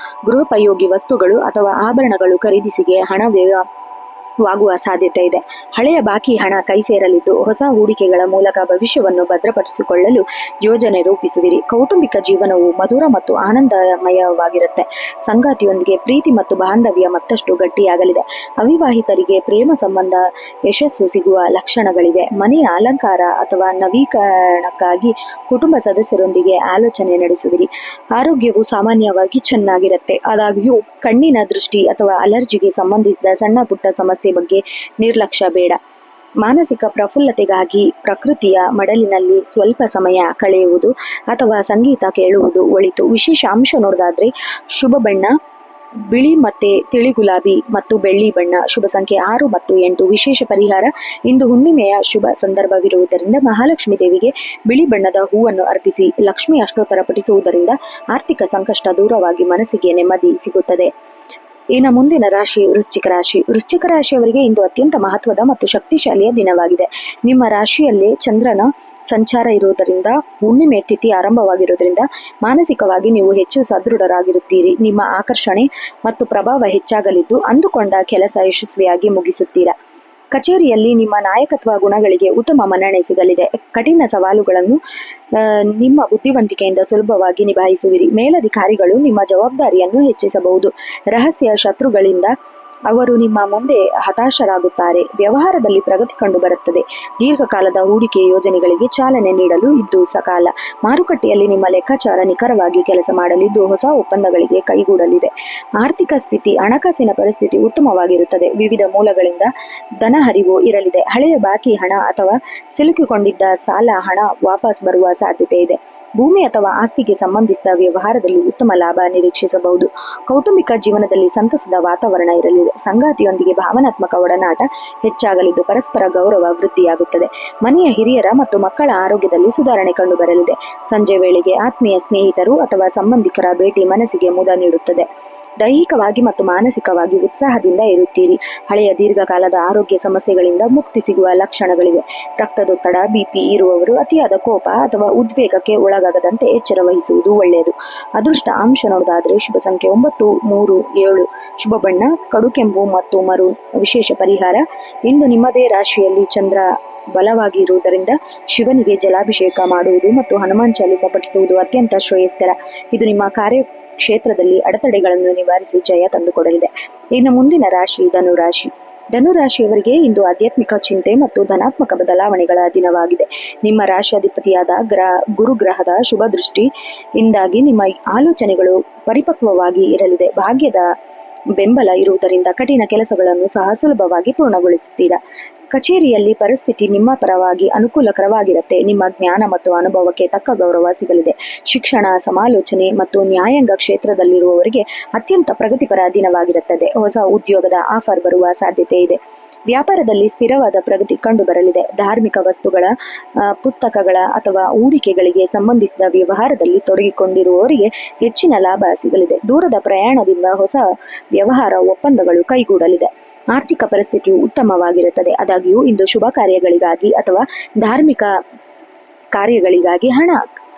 ಗೃಹೋಪಯೋಗಿ ವಸ್ತುಗಳು ಅಥವಾ ಆಭರಣಗಳು ಖರೀದಿಸಿಗೆ ಹಣ ವ್ಯಯವಾಗುವ ಸಾಧ್ಯತೆ ಇದೆ. ಹಳೆಯ ಬಾಕಿ ಹಣ ಕೈ ಸೇರಲಿದ್ದು ಹೊಸ ಹೂಡಿಕೆಗಳ ಮೂಲಕ ಭವಿಷ್ಯವನ್ನು ಭದ್ರಪಡಿಸಿಕೊಳ್ಳಲು ಯೋಜನೆ ರೂಪಿಸುವಿರಿ. ಕೌಟುಂಬಿಕ ಜೀವನವು ಮಧುರ ಮತ್ತು ಆನಂದಮಯವಾಗಿರುತ್ತೆ. ಸಂಗಾತಿಯೊಂದಿಗೆ ಪ್ರೀತಿ ಮತ್ತು ಬಾಂಧವ್ಯ ಮತ್ತಷ್ಟು ಗಟ್ಟಿಯಾಗಲಿದೆ. ಅವಿವಾಹಿತರಿಗೆ ಪ್ರೇಮ ಸಂಬಂಧ ಯಶಸ್ಸು ಸಿಗುವ ಲಕ್ಷಣಗಳಿವೆ. ಮನೆಯ ಅಲಂಕಾರ ಅಥವಾ ನವೀಕರಣಕ್ಕಾಗಿ ಕುಟುಂಬ ಸದಸ್ಯರೊಂದಿಗೆ ಆಲೋಚನೆ ನಡೆಸುವಿರಿ. ಆರೋಗ್ಯವು ಸಾಮಾನ್ಯವಾಗಿ ಚೆನ್ನಾಗಿರುತ್ತೆ. ಆದಾಗ್ಯೂ ಕಣ್ಣಿನ ದೃಷ್ಟಿ ಅಥವಾ ಅಲರ್ಜಿಗೆ ಸಂಬಂಧಿಸಿದ ಸಣ್ಣ ಪುಟ್ಟ ಸಮಸ್ಯೆ ಬಗ್ಗೆ ನಿರ್ಲಕ್ಷ್ಯ ಬೇಡ. ಮಾನಸಿಕ ಪ್ರಫುಲ್ಲತೆಗಾಗಿ ಪ್ರಕೃತಿಯ ಮಡಲಿನಲ್ಲಿ ಸ್ವಲ್ಪ ಸಮಯ ಕಳೆಯುವುದು ಅಥವಾ ಸಂಗೀತ ಕೇಳುವುದು ಒಳಿತು. ವಿಶೇಷ ಅಂಶ ನೋಡೋದಾದ್ರೆ ಶುಭ ಬಣ್ಣ ಬಿಳಿ ಮತ್ತೆ ತಿಳಿ ಗುಲಾಬಿ ಮತ್ತು ಬೆಳ್ಳಿ ಬಣ್ಣ. ಶುಭ ಸಂಖ್ಯೆ 6 ಮತ್ತು 8. ವಿಶೇಷ ಪರಿಹಾರ: ಇಂದು ಹುಣ್ಣಿಮೆಯ ಶುಭ ಸಂದರ್ಭವಿರುವುದರಿಂದ ಮಹಾಲಕ್ಷ್ಮಿ ದೇವಿಗೆ ಬಿಳಿ ಬಣ್ಣದ ಹೂವನ್ನು ಅರ್ಪಿಸಿ ಲಕ್ಷ್ಮಿ ಅಷ್ಟೋತ್ತರ ಪಠಿಸುವುದರಿಂದ ಆರ್ಥಿಕ ಸಂಕಷ್ಟ ದೂರವಾಗಿ ಮನಸ್ಸಿಗೆ ನೆಮ್ಮದಿ ಸಿಗುತ್ತದೆ. ಇನ್ನು ಮುಂದಿನ ರಾಶಿ ವೃಶ್ಚಿಕ ರಾಶಿ. ವೃಶ್ಚಿಕ ರಾಶಿಯವರಿಗೆ ಇಂದು ಅತ್ಯಂತ ಮಹತ್ವದ ಮತ್ತು ಶಕ್ತಿಶಾಲಿಯ ದಿನವಾಗಿದೆ. ನಿಮ್ಮ ರಾಶಿಯಲ್ಲೇ ಚಂದ್ರನ ಸಂಚಾರ ಇರುವುದರಿಂದ ಹುಣ್ಣಿಮೆ ತಿಥಿ ಆರಂಭವಾಗಿರುವುದರಿಂದ ಮಾನಸಿಕವಾಗಿ ನೀವು ಹೆಚ್ಚು ಸದೃಢರಾಗಿರುತ್ತೀರಿ. ನಿಮ್ಮ ಆಕರ್ಷಣೆ ಮತ್ತು ಪ್ರಭಾವ ಹೆಚ್ಚಾಗಲಿದ್ದು ಅಂದುಕೊಂಡ ಕೆಲಸ ಯಶಸ್ವಿಯಾಗಿ ಮುಗಿಸುತ್ತೀರಾ. ಕಚೇರಿಯಲ್ಲಿ ನಿಮ್ಮ ನಾಯಕತ್ವ ಗುಣಗಳಿಗೆ ಉತ್ತಮ ಮನ್ನಣೆ ಸಿಗಲಿದೆ. ಕಠಿಣ ಸವಾಲುಗಳನ್ನು ನಿಮ್ಮ ಬುದ್ಧಿವಂತಿಕೆಯಿಂದ ಸುಲಭವಾಗಿ ನಿಭಾಯಿಸುವಿರಿ. ಮೇಲಧಿಕಾರಿಗಳು ನಿಮ್ಮ ಜವಾಬ್ದಾರಿಯನ್ನು ಹೆಚ್ಚಿಸಬಹುದು. ರಹಸ್ಯ ಶತ್ರುಗಳಿಂದ ಅವರು ನಿಮ್ಮ ಮುಂದೆ ಹತಾಶರಾಗುತ್ತಾರೆ. ವ್ಯವಹಾರದಲ್ಲಿ ಪ್ರಗತಿ ಕಂಡುಬರುತ್ತದೆ. ದೀರ್ಘಕಾಲದ ಹೂಡಿಕೆ ಯೋಜನೆಗಳಿಗೆ ಚಾಲನೆ ನೀಡಲು ಇದು ಸಕಾಲ. ಮಾರುಕಟ್ಟೆಯಲ್ಲಿ ನಿಮ್ಮ ಲೆಕ್ಕಾಚಾರ ನಿಖರವಾಗಿ ಕೆಲಸ ಮಾಡಲಿದ್ದು ಹೊಸ ಒಪ್ಪಂದಗಳಿಗೆ ಕೈಗೂಡಲಿದೆ. ಆರ್ಥಿಕ ಸ್ಥಿತಿ, ಹಣಕಾಸಿನ ಪರಿಸ್ಥಿತಿ ಉತ್ತಮವಾಗಿರುತ್ತದೆ. ವಿವಿಧ ಮೂಲಗಳಿಂದ ಧನ ಹರಿವು ಇರಲಿದೆ. ಹಳೆಯ ಬಾಕಿ ಹಣ ಅಥವಾ ಸಿಲುಕಿಕೊಂಡಿದ್ದ ಸಾಲ ಹಣ ವಾಪಸ್ ಬರುವ ಸಾಧ್ಯತೆ ಇದೆ. ಭೂಮಿ ಅಥವಾ ಆಸ್ತಿಗೆ ಸಂಬಂಧಿಸಿದ ವ್ಯವಹಾರದಲ್ಲಿ ಉತ್ತಮ ಲಾಭ ನಿರೀಕ್ಷಿಸಬಹುದು. ಕೌಟುಂಬಿಕ ಜೀವನದಲ್ಲಿ ಸಂತಸದ ವಾತಾವರಣ ಇರಲಿದೆ. ಇರಲಿದೆ. ಸಂಗಾತಿಯೊಂದಿಗೆ ಭಾವನಾತ್ಮಕ ಒಡನಾಟ ಹೆಚ್ಚಾಗಲಿದ್ದು ಪರಸ್ಪರ ಗೌರವ ವೃದ್ಧಿಯಾಗುತ್ತದೆ. ಮನೆಯ ಹಿರಿಯರ ಮತ್ತು ಮಕ್ಕಳ ಆರೋಗ್ಯದಲ್ಲಿ ಸುಧಾರಣೆ ಕಂಡುಬರಲಿದೆ. ಸಂಜೆ ವೇಳೆಗೆ ಆತ್ಮೀಯ ಸ್ನೇಹಿತರು ಅಥವಾ ಸಂಬಂಧಿಕರ ಭೇಟಿ ಮನಸ್ಸಿಗೆ ಮುದ ನೀಡುತ್ತದೆ. ದೈಹಿಕವಾಗಿ ಮತ್ತು ಮಾನಸಿಕವಾಗಿ ಉತ್ಸಾಹದಿಂದ ಇರುತ್ತೀರಿ. ಹಳೆಯ ದೀರ್ಘಕಾಲದ ಆರೋಗ್ಯ ಸಮಸ್ಯೆಗಳಿಂದ ಮುಕ್ತಿ ಸಿಗುವ ಲಕ್ಷಣಗಳಿವೆ. ರಕ್ತದೊತ್ತಡ, ಬಿಪಿ ಇರುವವರು ಅತಿಯಾದ ಕೋಪ ಅಥವಾ ಉದ್ವೇಗಕ್ಕೆ ಒಳಗಾಗದಂತೆ ಎಚ್ಚರ ವಹಿಸುವುದು ಒಳ್ಳೆಯದು. ಅದೃಷ್ಟ ಅಂಶ ನೋಡೋದಾದ್ರೆ ಶುಭ ಸಂಖ್ಯೆ 9, 3, 7. ಶುಭ ಬಣ್ಣ ಕಡು ಕೆಂಪು ಮತ್ತು ಮರೂನ್. ವಿಶೇಷ ಪರಿಹಾರ: ಇಂದು ನಿಮ್ಮದೇ ರಾಶಿಯಲ್ಲಿ ಚಂದ್ರ ಬಲವಾಗಿ ಇರುವುದರಿಂದ ಶಿವನಿಗೆ ಜಲಾಭಿಷೇಕ ಮಾಡುವುದು ಮತ್ತು ಹನುಮಾನ್ ಚಾಲಿಸ ಪಠಿಸುವುದು ಅತ್ಯಂತ ಶ್ರೇಯಸ್ಕರ. ಇದು ನಿಮ್ಮ ಕಾರ್ಯಕ್ಷೇತ್ರದಲ್ಲಿ ಅಡೆತಡೆಗಳನ್ನು ನಿವಾರಿಸಿ ಜಯ ತಂದುಕೊಡಲಿದೆ. ಇನ್ನು ಮುಂದಿನ ರಾಶಿ ಧನುರಾಶಿ. ಧನುರಾಶಿಯವರಿಗೆ ಇಂದು ಆಧ್ಯಾತ್ಮಿಕ ಚಿಂತೆ ಮತ್ತು ಧನಾತ್ಮಕ ಬದಲಾವಣೆಗಳ ದಿನವಾಗಿದೆ. ನಿಮ್ಮ ರಾಶಿಯಾಧಿಪತಿಯಾದ ಗುರುಗ್ರಹದ ಶುಭ ದೃಷ್ಟಿಯಿಂದಾಗಿ ನಿಮ್ಮ ಆಲೋಚನೆಗಳು ಪರಿಪಕ್ವವಾಗಿ ಇರಲಿದೆ. ಭಾಗ್ಯದ ಬೆಂಬಲ ಇರುವುದರಿಂದ ಕಠಿಣ ಕೆಲಸಗಳನ್ನು ಸಹ ಸುಲಭವಾಗಿ ಪೂರ್ಣಗೊಳಿಸುತ್ತೀರಾ. ಕಚೇರಿಯಲ್ಲಿ ಪರಿಸ್ಥಿತಿ ನಿಮ್ಮ ಪರವಾಗಿ ಅನುಕೂಲಕರವಾಗಿರುತ್ತೆ. ನಿಮ್ಮ ಜ್ಞಾನ ಮತ್ತು ಅನುಭವಕ್ಕೆ ತಕ್ಕ ಗೌರವ ಸಿಗಲಿದೆ. ಶಿಕ್ಷಣ, ಸಮಾಲೋಚನೆ ಮತ್ತು ನ್ಯಾಯಾಂಗ ಕ್ಷೇತ್ರದಲ್ಲಿರುವವರಿಗೆ ಅತ್ಯಂತ ಪ್ರಗತಿಪರ ದಿನವಾಗಿರುತ್ತದೆ. ಹೊಸ ಉದ್ಯೋಗದ ಆಫರ್ ಬರುವ ಸಾಧ್ಯತೆ ಇದೆ. ವ್ಯಾಪಾರದಲ್ಲಿ ಸ್ಥಿರವಾದ ಪ್ರಗತಿ ಕಂಡು ಬರಲಿದೆ. ಧಾರ್ಮಿಕ ವಸ್ತುಗಳ, ಪುಸ್ತಕಗಳ ಅಥವಾ ಹೂಡಿಕೆಗಳಿಗೆ ಸಂಬಂಧಿಸಿದ ವ್ಯವಹಾರದಲ್ಲಿ ತೊಡಗಿಕೊಂಡಿರುವವರಿಗೆ ಹೆಚ್ಚಿನ ಲಾಭ ಸಿಗಲಿದೆ. ದೂರದ ಪ್ರಯಾಣದಿಂದ ಹೊಸ ವ್ಯವಹಾರ ಒಪ್ಪಂದಗಳು ಕೈಗೂಡಲಿದೆ. ಆರ್ಥಿಕ ಪರಿಸ್ಥಿತಿಯು ಉತ್ತಮವಾಗಿರುತ್ತದೆ. ಆದಾಗ್ಯೂ ಇಂದು ಶುಭ ಕಾರ್ಯಗಳಿಗಾಗಿ ಅಥವಾ ಧಾರ್ಮಿಕ ಕಾರ್ಯಗಳಿಗಾಗಿ ಹಣ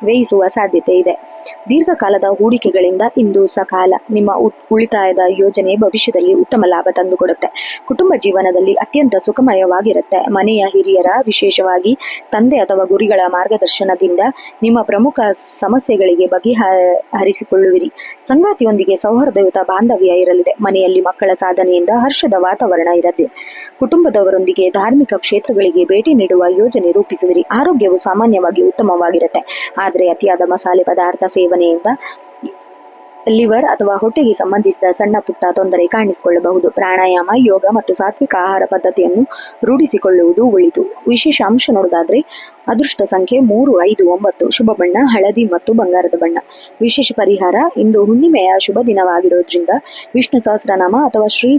ವ್ಯಯಿಸುವ ಸಾಧ್ಯತೆ ಇದೆ. ದೀರ್ಘಕಾಲದ ಹೂಡಿಕೆಗಳಿಂದ ಇಂದು ಸಕಾಲ. ನಿಮ್ಮ ಉಳಿತಾಯದ ಯೋಜನೆ ಭವಿಷ್ಯದಲ್ಲಿ ಉತ್ತಮ ಲಾಭ ತಂದುಕೊಡುತ್ತೆ. ಕುಟುಂಬ ಜೀವನದಲ್ಲಿ ಅತ್ಯಂತ ಸುಖಮಯವಾಗಿರುತ್ತೆ. ಮನೆಯ ಹಿರಿಯರ, ವಿಶೇಷವಾಗಿ ತಂದೆ ಅಥವಾ ಗುರುಗಳ ಮಾರ್ಗದರ್ಶನದಿಂದ ನಿಮ್ಮ ಪ್ರಮುಖ ಸಮಸ್ಯೆಗಳಿಗೆ ಬಗೆಹರಿಸಿಕೊಳ್ಳುವಿರಿ. ಸಂಗಾತಿಯೊಂದಿಗೆ ಸೌಹಾರ್ದಯುತ ಬಾಂಧವ್ಯ ಇರಲಿದೆ. ಮನೆಯಲ್ಲಿ ಮಕ್ಕಳ ಸಾಧನೆಯಿಂದ ಹರ್ಷದ ವಾತಾವರಣ ಇರಲಿದೆ. ಕುಟುಂಬದವರೊಂದಿಗೆ ಧಾರ್ಮಿಕ ಕ್ಷೇತ್ರಗಳಿಗೆ ಭೇಟಿ ನೀಡುವ ಯೋಜನೆ ರೂಪಿಸುವಿರಿ. ಆರೋಗ್ಯವು ಸಾಮಾನ್ಯವಾಗಿ ಉತ್ತಮವಾಗಿರುತ್ತೆ. ಆದರೆ ಅತಿಯಾದ ಮಸಾಲೆ ಪದಾರ್ಥ ಸೇವನೆಯಿಂದ ಲಿವರ್ ಅಥವಾ ಹೊಟ್ಟೆಗೆ ಸಂಬಂಧಿಸಿದ ಸಣ್ಣ ಪುಟ್ಟ ತೊಂದರೆ ಕಾಣಿಸಿಕೊಳ್ಳಬಹುದು. ಪ್ರಾಣಾಯಾಮ, ಯೋಗ ಮತ್ತು ಸಾತ್ವಿಕ ಆಹಾರ ಪದ್ಧತಿಯನ್ನು ರೂಢಿಸಿಕೊಳ್ಳುವುದು ಒಳಿತು. ವಿಶೇಷ ಅಂಶ ನೋಡೋದಾದ್ರೆ ಅದೃಷ್ಟ ಸಂಖ್ಯೆ 3, 5, 9. ಶುಭ ಬಣ್ಣ ಹಳದಿ ಮತ್ತು ಬಂಗಾರದ ಬಣ್ಣ. ವಿಶೇಷ ಪರಿಹಾರ: ಇಂದು ಹುಣ್ಣಿಮೆಯ ಶುಭ ದಿನವಾಗಿರೋದ್ರಿಂದ ವಿಷ್ಣು ಸಹಸ್ರನಾಮ ಅಥವಾ ಶ್ರೀ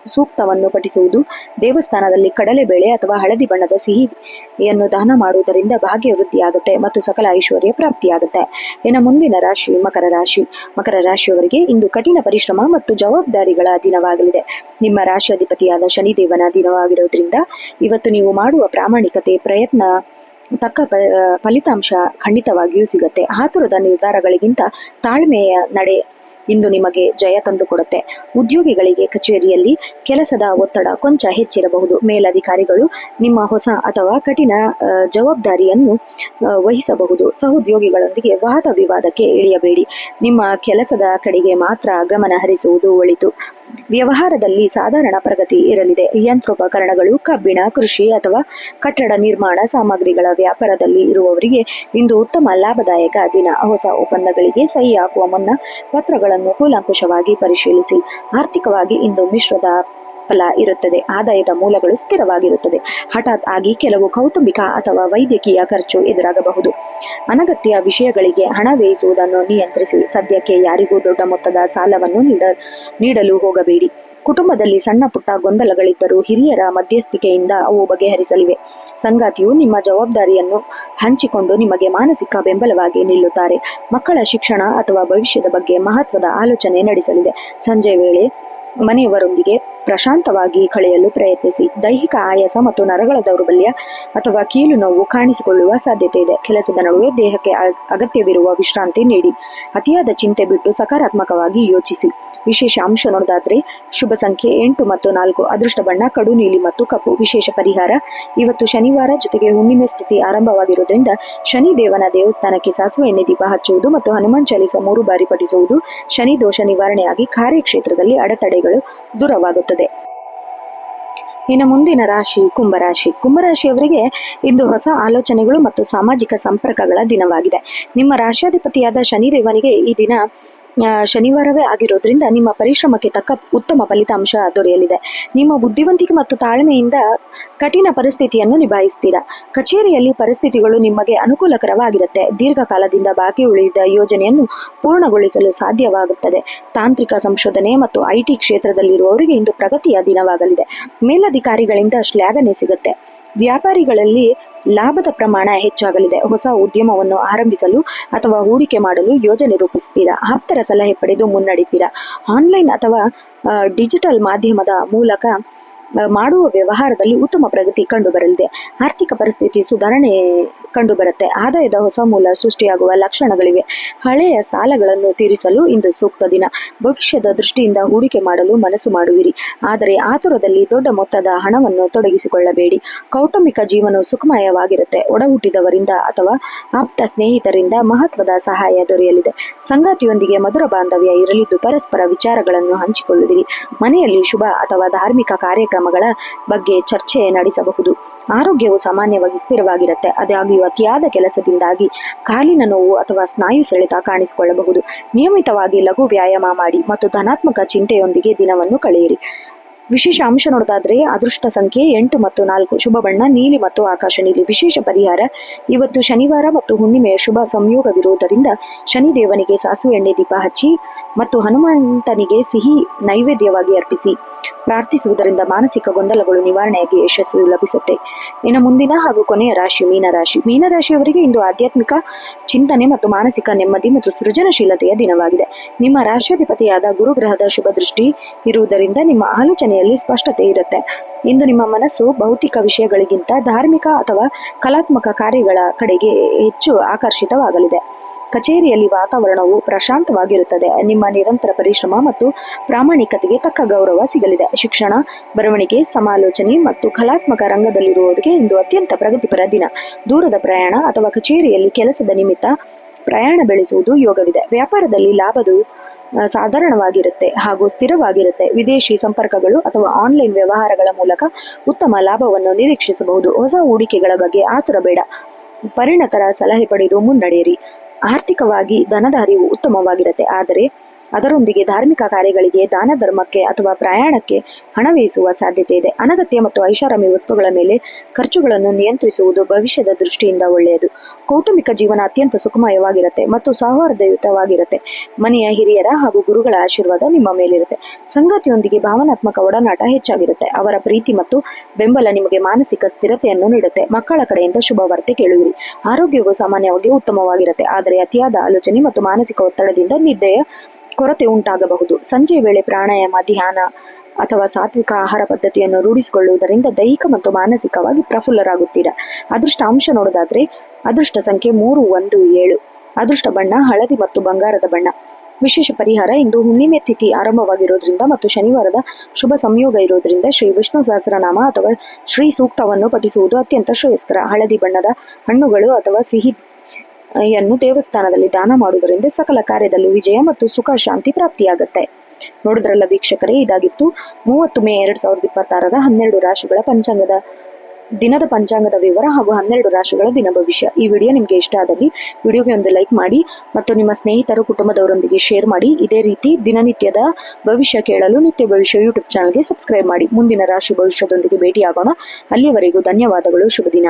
ಸೂಕ್ತವನ್ನು ಪಠಿಸುವುದು. ದೇವಸ್ಥಾನದಲ್ಲಿ ಕಡಲೆಬೇಳೆ ಅಥವಾ ಹಳದಿ ಬಣ್ಣದ ಸಿಹಿಯನ್ನು ದಾನ ಮಾಡುವುದರಿಂದ ಭಾಗ್ಯ ವೃದ್ಧಿಯಾಗುತ್ತೆ ಮತ್ತು ಸಕಲ ಐಶ್ವರ್ಯ ಪ್ರಾಪ್ತಿಯಾಗುತ್ತೆ. ಇನ್ನು ಮುಂದಿನ ರಾಶಿ ಮಕರ ರಾಶಿ. ಮಕರ ರಾಶಿಯವರಿಗೆ ಇಂದು ಕಠಿಣ ಪರಿಶ್ರಮ ಮತ್ತು ಜವಾಬ್ದಾರಿಗಳ ದಿನವಾಗಲಿದೆ. ನಿಮ್ಮ ರಾಶಿಯಾಧಿಪತಿಯಾದ ಶನಿದೇವನ ದಿನವಾಗಿರೋದ್ರಿಂದ ಇವತ್ತು ನೀವು ಮಾಡುವ ಪ್ರಾಮಾಣಿಕತೆ, ಪ್ರಯತ್ನ ತಕ್ಕ ಫಲಿತಾಂಶ ಖಂಡಿತವಾಗಿಯೂ ಸಿಗುತ್ತೆ. ಆತುರದ ನಿರ್ಧಾರಗಳಿಗಿಂತ ತಾಳ್ಮೆಯ ನಡೆ ಇಂದು ನಿಮಗೆ ಜಯ ತಂದುಕೊಡುತ್ತೆ. ಉದ್ಯೋಗಿಗಳಿಗೆ ಕಚೇರಿಯಲ್ಲಿ ಕೆಲಸದ ಒತ್ತಡ ಕೊಂಚ ಹೆಚ್ಚಿರಬಹುದು. ಮೇಲಧಿಕಾರಿಗಳು ನಿಮ್ಮ ಹೊಸ ಅಥವಾ ಕಠಿಣ ಜವಾಬ್ದಾರಿಯನ್ನು ವಹಿಸಬಹುದು. ಸಹೋದ್ಯೋಗಿಗಳೊಂದಿಗೆ ವಾದ ವಿವಾದಕ್ಕೆ ಇಳಿಯಬೇಡಿ. ನಿಮ್ಮ ಕೆಲಸದ ಕಡೆಗೆ ಮಾತ್ರ ಗಮನ ಹರಿಸುವುದು ಒಳಿತು. ವ್ಯವಹಾರದಲ್ಲಿ ಸಾಧಾರಣ ಪ್ರಗತಿ ಇರಲಿದೆ. ಯಂತ್ರೋಪಕರಣಗಳು, ಕಬ್ಬಿಣ, ಕೃಷಿ ಅಥವಾ ಕಟ್ಟಡ ನಿರ್ಮಾಣ ಸಾಮಗ್ರಿಗಳ ವ್ಯಾಪಾರದಲ್ಲಿ ಇರುವವರಿಗೆ ಇಂದು ಉತ್ತಮ ಲಾಭದಾಯಕ ದಿನ. ಹೊಸ ಒಪ್ಪಂದಗಳಿಗೆ ಸಹಿ ಹಾಕುವ ಮುನ್ನ ಪತ್ರಗಳನ್ನು ಕೂಲಂಕುಷವಾಗಿ ಪರಿಶೀಲಿಸಿ. ಆರ್ಥಿಕವಾಗಿ ಇಂದು ಮಿಶ್ರದ ಫಲ ಇರುತ್ತದೆ. ಆದಾಯದ ಮೂಲಗಳು ಸ್ಥಿರವಾಗಿರುತ್ತದೆ. ಹಠಾತ್ ಆಗಿ ಕೆಲವು ಕೌಟುಂಬಿಕ ಅಥವಾ ವೈದ್ಯಕೀಯ ಖರ್ಚು ಎದುರಾಗಬಹುದು. ಅನಗತ್ಯ ವಿಷಯಗಳಿಗೆ ಹಣ ವ್ಯಯಿಸುವುದನ್ನು ನಿಯಂತ್ರಿಸಿ. ಸದ್ಯಕ್ಕೆ ಯಾರಿಗೂ ದೊಡ್ಡ ಮೊತ್ತದ ಸಾಲವನ್ನು ನೀಡಲು ಹೋಗಬೇಡಿ. ಕುಟುಂಬದಲ್ಲಿ ಸಣ್ಣ ಪುಟ್ಟ ಗೊಂದಲಗಳಿದ್ದರೂ ಹಿರಿಯರ ಮಧ್ಯಸ್ಥಿಕೆಯಿಂದ ಅವು ಬಗೆಹರಿಸಲಿವೆ. ಸಂಗಾತಿಯು ನಿಮ್ಮ ಜವಾಬ್ದಾರಿಯನ್ನು ಹಂಚಿಕೊಂಡು ನಿಮಗೆ ಮಾನಸಿಕ ಬೆಂಬಲವಾಗಿ ನಿಲ್ಲುತ್ತಾರೆ. ಮಕ್ಕಳ ಶಿಕ್ಷಣ ಅಥವಾ ಭವಿಷ್ಯದ ಬಗ್ಗೆ ಮಹತ್ವದ ಆಲೋಚನೆ ನಡೆಸಲಿದೆ. ಸಂಜೆ ವೇಳೆ ಮನೆಯವರೊಂದಿಗೆ ಪ್ರಶಾಂತವಾಗಿ ಕಳೆಯಲು ಪ್ರಯತ್ನಿಸಿ. ದೈಹಿಕ ಆಯಾಸ ಮತ್ತು ನರಗಳ ದೌರ್ಬಲ್ಯ ಅಥವಾ ಕೀಲು ನೋವು ಕಾಣಿಸಿಕೊಳ್ಳುವ ಸಾಧ್ಯತೆ ಇದೆ. ಕೆಲಸದ ನಡುವೆ ದೇಹಕ್ಕೆ ಅಗತ್ಯವಿರುವ ವಿಶ್ರಾಂತಿ ನೀಡಿ. ಅತಿಯಾದ ಚಿಂತೆ ಬಿಟ್ಟು ಸಕಾರಾತ್ಮಕವಾಗಿ ಯೋಚಿಸಿ. ವಿಶೇಷ ಅಂಶ ನೋಡೋದಾದ್ರೆ ಶುಭ ಸಂಖ್ಯೆ 8 ಮತ್ತು 4. ಅದೃಷ್ಟ ಬಣ್ಣ ಕಡು ನೀಲಿ ಮತ್ತು ಕಪ್ಪು. ವಿಶೇಷ ಪರಿಹಾರ: ಇವತ್ತು ಶನಿವಾರ ಜೊತೆಗೆ ಹುಣ್ಣಿಮೆ ಸ್ಥಿತಿ ಆರಂಭವಾಗಿರುವುದರಿಂದ ಶನಿ ದೇವನ ದೇವಸ್ಥಾನಕ್ಕೆ ಸಾಸಿವೆ ಎಣ್ಣೆ ದೀಪ ಹಚ್ಚುವುದು ಮತ್ತು ಹನುಮಾನ್ ಚಾಲಿಸ 3 ಬಾರಿ ಪಠಿಸುವುದು ಶನಿ ದೋಷ ನಿವಾರಣೆಯಾಗಿ ಕಾರ್ಯಕ್ಷೇತ್ರದಲ್ಲಿ ಅಡೆತಡೆಗಳು ದೂರವಾಗುತ್ತದೆ. ಇನ್ನು ಮುಂದಿನ ರಾಶಿ ಕುಂಭರಾಶಿ. ಕುಂಭರಾಶಿಯವರಿಗೆ ಇಂದು ಹೊಸ ಆಲೋಚನೆಗಳು ಮತ್ತು ಸಾಮಾಜಿಕ ಸಂಪರ್ಕಗಳ ದಿನವಾಗಿದೆ. ನಿಮ್ಮ ರಾಶಿಯಾಧಿಪತಿಯಾದ ಶನಿದೇವನಿಗೆ ಈ ದಿನ ಶನಿವಾರವೇ ಆಗಿರೋದ್ರಿಂದ ನಿಮ್ಮ ಪರಿಶ್ರಮಕ್ಕೆ ತಕ್ಕ ಉತ್ತಮ ಫಲಿತಾಂಶ ದೊರೆಯಲಿದೆ. ನಿಮ್ಮ ಬುದ್ಧಿವಂತಿಕೆ ಮತ್ತು ತಾಳ್ಮೆಯಿಂದ ಕಠಿಣ ಪರಿಸ್ಥಿತಿಯನ್ನು ನಿಭಾಯಿಸ್ತೀರಾ. ಕಚೇರಿಯಲ್ಲಿ ಪರಿಸ್ಥಿತಿಗಳು ನಿಮಗೆ ಅನುಕೂಲಕರವಾಗಿರುತ್ತೆ. ದೀರ್ಘಕಾಲದಿಂದ ಬಾಕಿ ಉಳಿದ ಯೋಜನೆಯನ್ನು ಪೂರ್ಣಗೊಳಿಸಲು ಸಾಧ್ಯವಾಗುತ್ತದೆ. ತಾಂತ್ರಿಕ ಸಂಶೋಧನೆ ಮತ್ತು IT ಕ್ಷೇತ್ರದಲ್ಲಿರುವವರಿಗೆ ಇಂದು ಪ್ರಗತಿಯ ದಿನವಾಗಲಿದೆ. ಮೇಲಧಿಕಾರಿಗಳಿಂದ ಶ್ಲಾಘನೆ ಸಿಗುತ್ತೆ. ವ್ಯಾಪಾರಿಗಳಲ್ಲಿ ಲಾಭದ ಪ್ರಮಾಣ ಹೆಚ್ಚಾಗಲಿದೆ. ಹೊಸ ಉದ್ಯಮವನ್ನು ಆರಂಭಿಸಲು ಅಥವಾ ಹೂಡಿಕೆ ಮಾಡಲು ಯೋಜನೆ ರೂಪಿಸ್ತೀರಾ. ಆಪ್ತರ ಸಲಹೆ ಪಡೆದು ಮುನ್ನಡೆತೀರಾ. ಆನ್ಲೈನ್ ಅಥವಾ ಡಿಜಿಟಲ್ ಮಾಧ್ಯಮದ ಮೂಲಕ ಮಾಡುವ ವ್ಯವಹಾರದಲ್ಲಿ ಉತ್ತಮ ಪ್ರಗತಿ ಕಂಡುಬರಲಿದೆ. ಆರ್ಥಿಕ ಪರಿಸ್ಥಿತಿ ಸುಧಾರಣೆ ಕಂಡುಬರುತ್ತೆ. ಆದಾಯದ ಹೊಸ ಮೂಲ ಸೃಷ್ಟಿಯಾಗುವ ಲಕ್ಷಣಗಳಿವೆ. ಹಳೆಯ ಸಾಲಗಳನ್ನು ತೀರಿಸಲು ಇಂದು ಸೂಕ್ತ ದಿನ. ಭವಿಷ್ಯದ ದೃಷ್ಟಿಯಿಂದ ಹೂಡಿಕೆ ಮಾಡಲು ಮನಸ್ಸು ಮಾಡುವಿರಿ. ಆದರೆ ಆತುರದಲ್ಲಿ ದೊಡ್ಡ ಮೊತ್ತದ ಹಣವನ್ನು ತೊಡಗಿಸಿಕೊಳ್ಳಬೇಡಿ. ಕೌಟುಂಬಿಕ ಜೀವನ ಸುಖಮಯವಾಗಿರುತ್ತೆ. ಒಡಹುಟ್ಟಿದವರಿಂದ ಅಥವಾ ಆಪ್ತ ಸ್ನೇಹಿತರಿಂದ ಮಹತ್ವದ ಸಹಾಯ ದೊರೆಯಲಿದೆ. ಸಂಗಾತಿಯೊಂದಿಗೆ ಮಧುರ ಬಾಂಧವ್ಯ ಇರಲಿದ್ದು ಪರಸ್ಪರ ವಿಚಾರಗಳನ್ನು ಹಂಚಿಕೊಳ್ಳುವಿರಿ. ಮನೆಯಲ್ಲಿ ಶುಭ ಅಥವಾ ಧಾರ್ಮಿಕ ಕಾರ್ಯಕ್ರಮಗಳ ಬಗ್ಗೆ ಚರ್ಚೆ ನಡೆಸಬಹುದು. ಆರೋಗ್ಯವು ಸಾಮಾನ್ಯವಾಗಿ ಸ್ಥಿರವಾಗಿರುತ್ತೆ. ಆದಾಗ್ಯೂ ಅತಿಯಾದ ಕೆಲಸದಿಂದಾಗಿ ಕಾಲಿನ ನೋವು ಅಥವಾ ಸ್ನಾಯು ಸೆಳೆತ ಕಾಣಿಸಿಕೊಳ್ಳಬಹುದು. ನಿಯಮಿತವಾಗಿ ಲಘು ವ್ಯಾಯಾಮ ಮಾಡಿ ಮತ್ತು ಧನಾತ್ಮಕ ಚಿಂತೆಯೊಂದಿಗೆ ದಿನವನ್ನು ಕಳೆಯಿರಿ. ವಿಶೇಷ ಅಂಶ ನೋಡೋದಾದ್ರೆ ಅದೃಷ್ಟ ಸಂಖ್ಯೆ 8 ಮತ್ತು 4. ಶುಭ ಬಣ್ಣ ನೀಲಿ ಮತ್ತು ಆಕಾಶ ನೀಲಿ. ವಿಶೇಷ ಪರಿಹಾರ ಇವತ್ತು ಶನಿವಾರ ಮತ್ತು ಹುಣ್ಣಿಮೆಯ ಶುಭ ಸಂಯೋಗವಿರುವುದರಿಂದ ಶನಿದೇವನಿಗೆ ಸಾಸಿವೆ ಎಣ್ಣೆ ದೀಪ ಹಚ್ಚಿ ಮತ್ತು ಹನುಮಂತನಿಗೆ ಸಿಹಿ ನೈವೇದ್ಯವಾಗಿ ಅರ್ಪಿಸಿ ಪ್ರಾರ್ಥಿಸುವುದರಿಂದ ಮಾನಸಿಕ ಗೊಂದಲಗಳು ನಿವಾರಣೆಯಾಗಿ ಯಶಸ್ಸು ಲಭಿಸುತ್ತೆ. ಇನ್ನು ಮುಂದಿನ ಹಾಗೂ ಕೊನೆಯ ರಾಶಿ ಮೀನರಾಶಿ. ಮೀನರಾಶಿಯವರಿಗೆ ಇಂದು ಆಧ್ಯಾತ್ಮಿಕ ಚಿಂತನೆ ಮತ್ತು ಮಾನಸಿಕ ನೆಮ್ಮದಿ ಮತ್ತು ಸೃಜನಶೀಲತೆಯ ದಿನವಾಗಿದೆ. ನಿಮ್ಮ ರಾಶಿಯಾಧಿಪತಿಯಾದ ಗುರುಗ್ರಹದ ಶುಭ ದೃಷ್ಟಿ ಇರುವುದರಿಂದ ನಿಮ್ಮ ಆಲೋಚನೆಯಲ್ಲಿ ಸ್ಪಷ್ಟತೆ ಇರುತ್ತೆ. ಇಂದು ನಿಮ್ಮ ಮನಸ್ಸು ಭೌತಿಕ ವಿಷಯಗಳಿಗಿಂತ ಧಾರ್ಮಿಕ ಅಥವಾ ಕಲಾತ್ಮಕ ಕಾರ್ಯಗಳ ಕಡೆಗೆ ಹೆಚ್ಚು ಆಕರ್ಷಿತವಾಗಲಿದೆ. ಕಚೇರಿಯಲ್ಲಿ ವಾತಾವರಣವು ಪ್ರಶಾಂತವಾಗಿರುತ್ತದೆ. ನಿಮ್ಮ ನಿರಂತರ ಪರಿಶ್ರಮ ಮತ್ತು ಪ್ರಾಮಾಣಿಕತೆಗೆ ತಕ್ಕ ಗೌರವ ಸಿಗಲಿದೆ. ಶಿಕ್ಷಣ, ಬರವಣಿಗೆ, ಸಮಾಲೋಚನೆ ಮತ್ತು ಕಲಾತ್ಮಕ ರಂಗದಲ್ಲಿರುವವರಿಗೆ ಇಂದು ಅತ್ಯಂತ ಪ್ರಗತಿಪರ ದಿನ. ದೂರದ ಪ್ರಯಾಣ ಅಥವಾ ಕಚೇರಿಯಲ್ಲಿ ಕೆಲಸದ ನಿಮಿತ್ತ ಪ್ರಯಾಣ ಬೆಳೆಸುವುದು ಯೋಗವಿದೆ. ವ್ಯಾಪಾರದಲ್ಲಿ ಲಾಭದ ಸಾಧಾರಣವಾಗಿರುತ್ತೆ ಹಾಗೂ ಸ್ಥಿರವಾಗಿರುತ್ತೆ. ವಿದೇಶಿ ಸಂಪರ್ಕಗಳು ಅಥವಾ ಆನ್ಲೈನ್ ವ್ಯವಹಾರಗಳ ಮೂಲಕ ಉತ್ತಮ ಲಾಭವನ್ನು ನಿರೀಕ್ಷಿಸಬಹುದು. ಹೊಸ ಹೂಡಿಕೆಗಳ ಬಗ್ಗೆ ಆತುರ ಬೇಡ. ಪರಿಣತರ ಸಲಹೆ ಪಡೆದು ಮುನ್ನಡೆಯಿರಿ. ಆರ್ಥಿಕವಾಗಿ ಧನದ ಹರಿವು ಉತ್ತಮವಾಗಿರುತ್ತೆ. ಆದರೆ ಅದರೊಂದಿಗೆ ಧಾರ್ಮಿಕ ಕಾರ್ಯಗಳಿಗೆ, ದಾನ ಧರ್ಮಕ್ಕೆ ಅಥವಾ ಪ್ರಯಾಣಕ್ಕೆ ಹಣ ವ್ಯಯಿಸುವ ಸಾಧ್ಯತೆ ಇದೆ. ಅನಗತ್ಯ ಮತ್ತು ಐಷಾರಾಮಿ ವಸ್ತುಗಳ ಮೇಲೆ ಖರ್ಚುಗಳನ್ನು ನಿಯಂತ್ರಿಸುವುದು ಭವಿಷ್ಯದ ದೃಷ್ಟಿಯಿಂದ ಒಳ್ಳೆಯದು. ಕೌಟುಂಬಿಕ ಜೀವನ ಅತ್ಯಂತ ಸುಖಮಯವಾಗಿರುತ್ತೆ ಮತ್ತು ಸೌಹಾರ್ದಯುತವಾಗಿರುತ್ತೆ. ಮನೆಯ ಹಿರಿಯರ ಹಾಗೂ ಗುರುಗಳ ಆಶೀರ್ವಾದ ನಿಮ್ಮ ಮೇಲಿರುತ್ತೆ. ಸಂಗಾತಿಯೊಂದಿಗೆ ಭಾವನಾತ್ಮಕ ಒಡನಾಟ ಹೆಚ್ಚಾಗಿರುತ್ತೆ. ಅವರ ಪ್ರೀತಿ ಮತ್ತು ಬೆಂಬಲ ನಿಮಗೆ ಮಾನಸಿಕ ಸ್ಥಿರತೆಯನ್ನು ನೀಡುತ್ತೆ. ಮಕ್ಕಳ ಕಡೆಯಿಂದ ಶುಭ ವಾರ್ತೆ ಕೇಳುವಿರಿ. ಆರೋಗ್ಯವು ಸಾಮಾನ್ಯವಾಗಿ ಉತ್ತಮವಾಗಿರುತ್ತೆ. ಆದರೆ ಅತಿಯಾದ ಆಲೋಚನೆ ಮತ್ತು ಮಾನಸಿಕ ಒತ್ತಡದಿಂದ ನಿದ್ದೆಯ ಕೊರತೆ ಉಂಟಾಗಬಹುದು. ಸಂಜೆಯ ವೇಳೆ ಪ್ರಾಣಾಯಾಮ, ಧ್ಯಾನ ಅಥವಾ ಸಾತ್ವಿಕ ಆಹಾರ ಪದ್ಧತಿಯನ್ನು ರೂಢಿಸಿಕೊಳ್ಳುವುದರಿಂದ ದೈಹಿಕ ಮತ್ತು ಮಾನಸಿಕವಾಗಿ ಪ್ರಫುಲ್ಲರಾಗುತ್ತೀರಾ. ಅದೃಷ್ಟ ಅಂಶ ನೋಡೋದಾದ್ರೆ ಅದೃಷ್ಟ ಸಂಖ್ಯೆ 3, 1, 7. ಅದೃಷ್ಟ ಬಣ್ಣ ಹಳದಿ ಮತ್ತು ಬಂಗಾರದ ಬಣ್ಣ. ವಿಶೇಷ ಪರಿಹಾರ ಇಂದು ಹುಣ್ಣಿಮೆ ತಿಥಿ ಆರಂಭವಾಗಿರೋದ್ರಿಂದ ಮತ್ತು ಶನಿವಾರದ ಶುಭ ಸಂಯೋಗ ಇರೋದ್ರಿಂದ ಶ್ರೀ ವಿಷ್ಣು ಸಹಸ್ರನಾಮ ಅಥವಾ ಶ್ರೀ ಸೂಕ್ತವನ್ನು ಪಠಿಸುವುದು ಅತ್ಯಂತ ಶ್ರೇಯಸ್ಕರ. ಹಳದಿ ಬಣ್ಣದ ಹಣ್ಣುಗಳು ಅಥವಾ ಸಿಹಿಯನ್ನು ದೇವಸ್ಥಾನದಲ್ಲಿ ದಾನ ಮಾಡುವುದರಿಂದ ಸಕಲ ಕಾರ್ಯದಲ್ಲೂ ವಿಜಯ ಮತ್ತು ಸುಖ ಶಾಂತಿ ಪ್ರಾಪ್ತಿಯಾಗುತ್ತೆ. ನೋಡಿದ್ರಲ್ಲ ವೀಕ್ಷಕರೇ, ಇದಾಗಿತ್ತು 30 ಮೇ 2026 12 ರಾಶಿಗಳ ದಿನದ ಪಂಚಾಂಗದ ವಿವರ ಹಾಗೂ 12 ರಾಶಿಗಳ ದಿನ ಭವಿಷ್ಯ. ಈ ವಿಡಿಯೋ ನಿಮಗೆ ಇಷ್ಟ ಆದಲ್ಲಿ ವಿಡಿಯೋಗೆ ಒಂದು ಲೈಕ್ ಮಾಡಿ ಮತ್ತು ನಿಮ್ಮ ಸ್ನೇಹಿತರು, ಕುಟುಂಬದವರೊಂದಿಗೆ ಶೇರ್ ಮಾಡಿ. ಇದೇ ರೀತಿ ದಿನನಿತ್ಯದ ಭವಿಷ್ಯ ಕೇಳಲು ನಿತ್ಯ ಭವಿಷ್ಯ ಯೂಟ್ಯೂಬ್ ಚಾನಲ್ಗೆ ಸಬ್ಸ್ಕ್ರೈಬ್ ಮಾಡಿ. ಮುಂದಿನ ರಾಶಿ ಭವಿಷ್ಯದೊಂದಿಗೆ ಭೇಟಿಯಾಗೋಣ. ಅಲ್ಲಿಯವರೆಗೂ ಧನ್ಯವಾದಗಳು. ಶುಭ ದಿನ.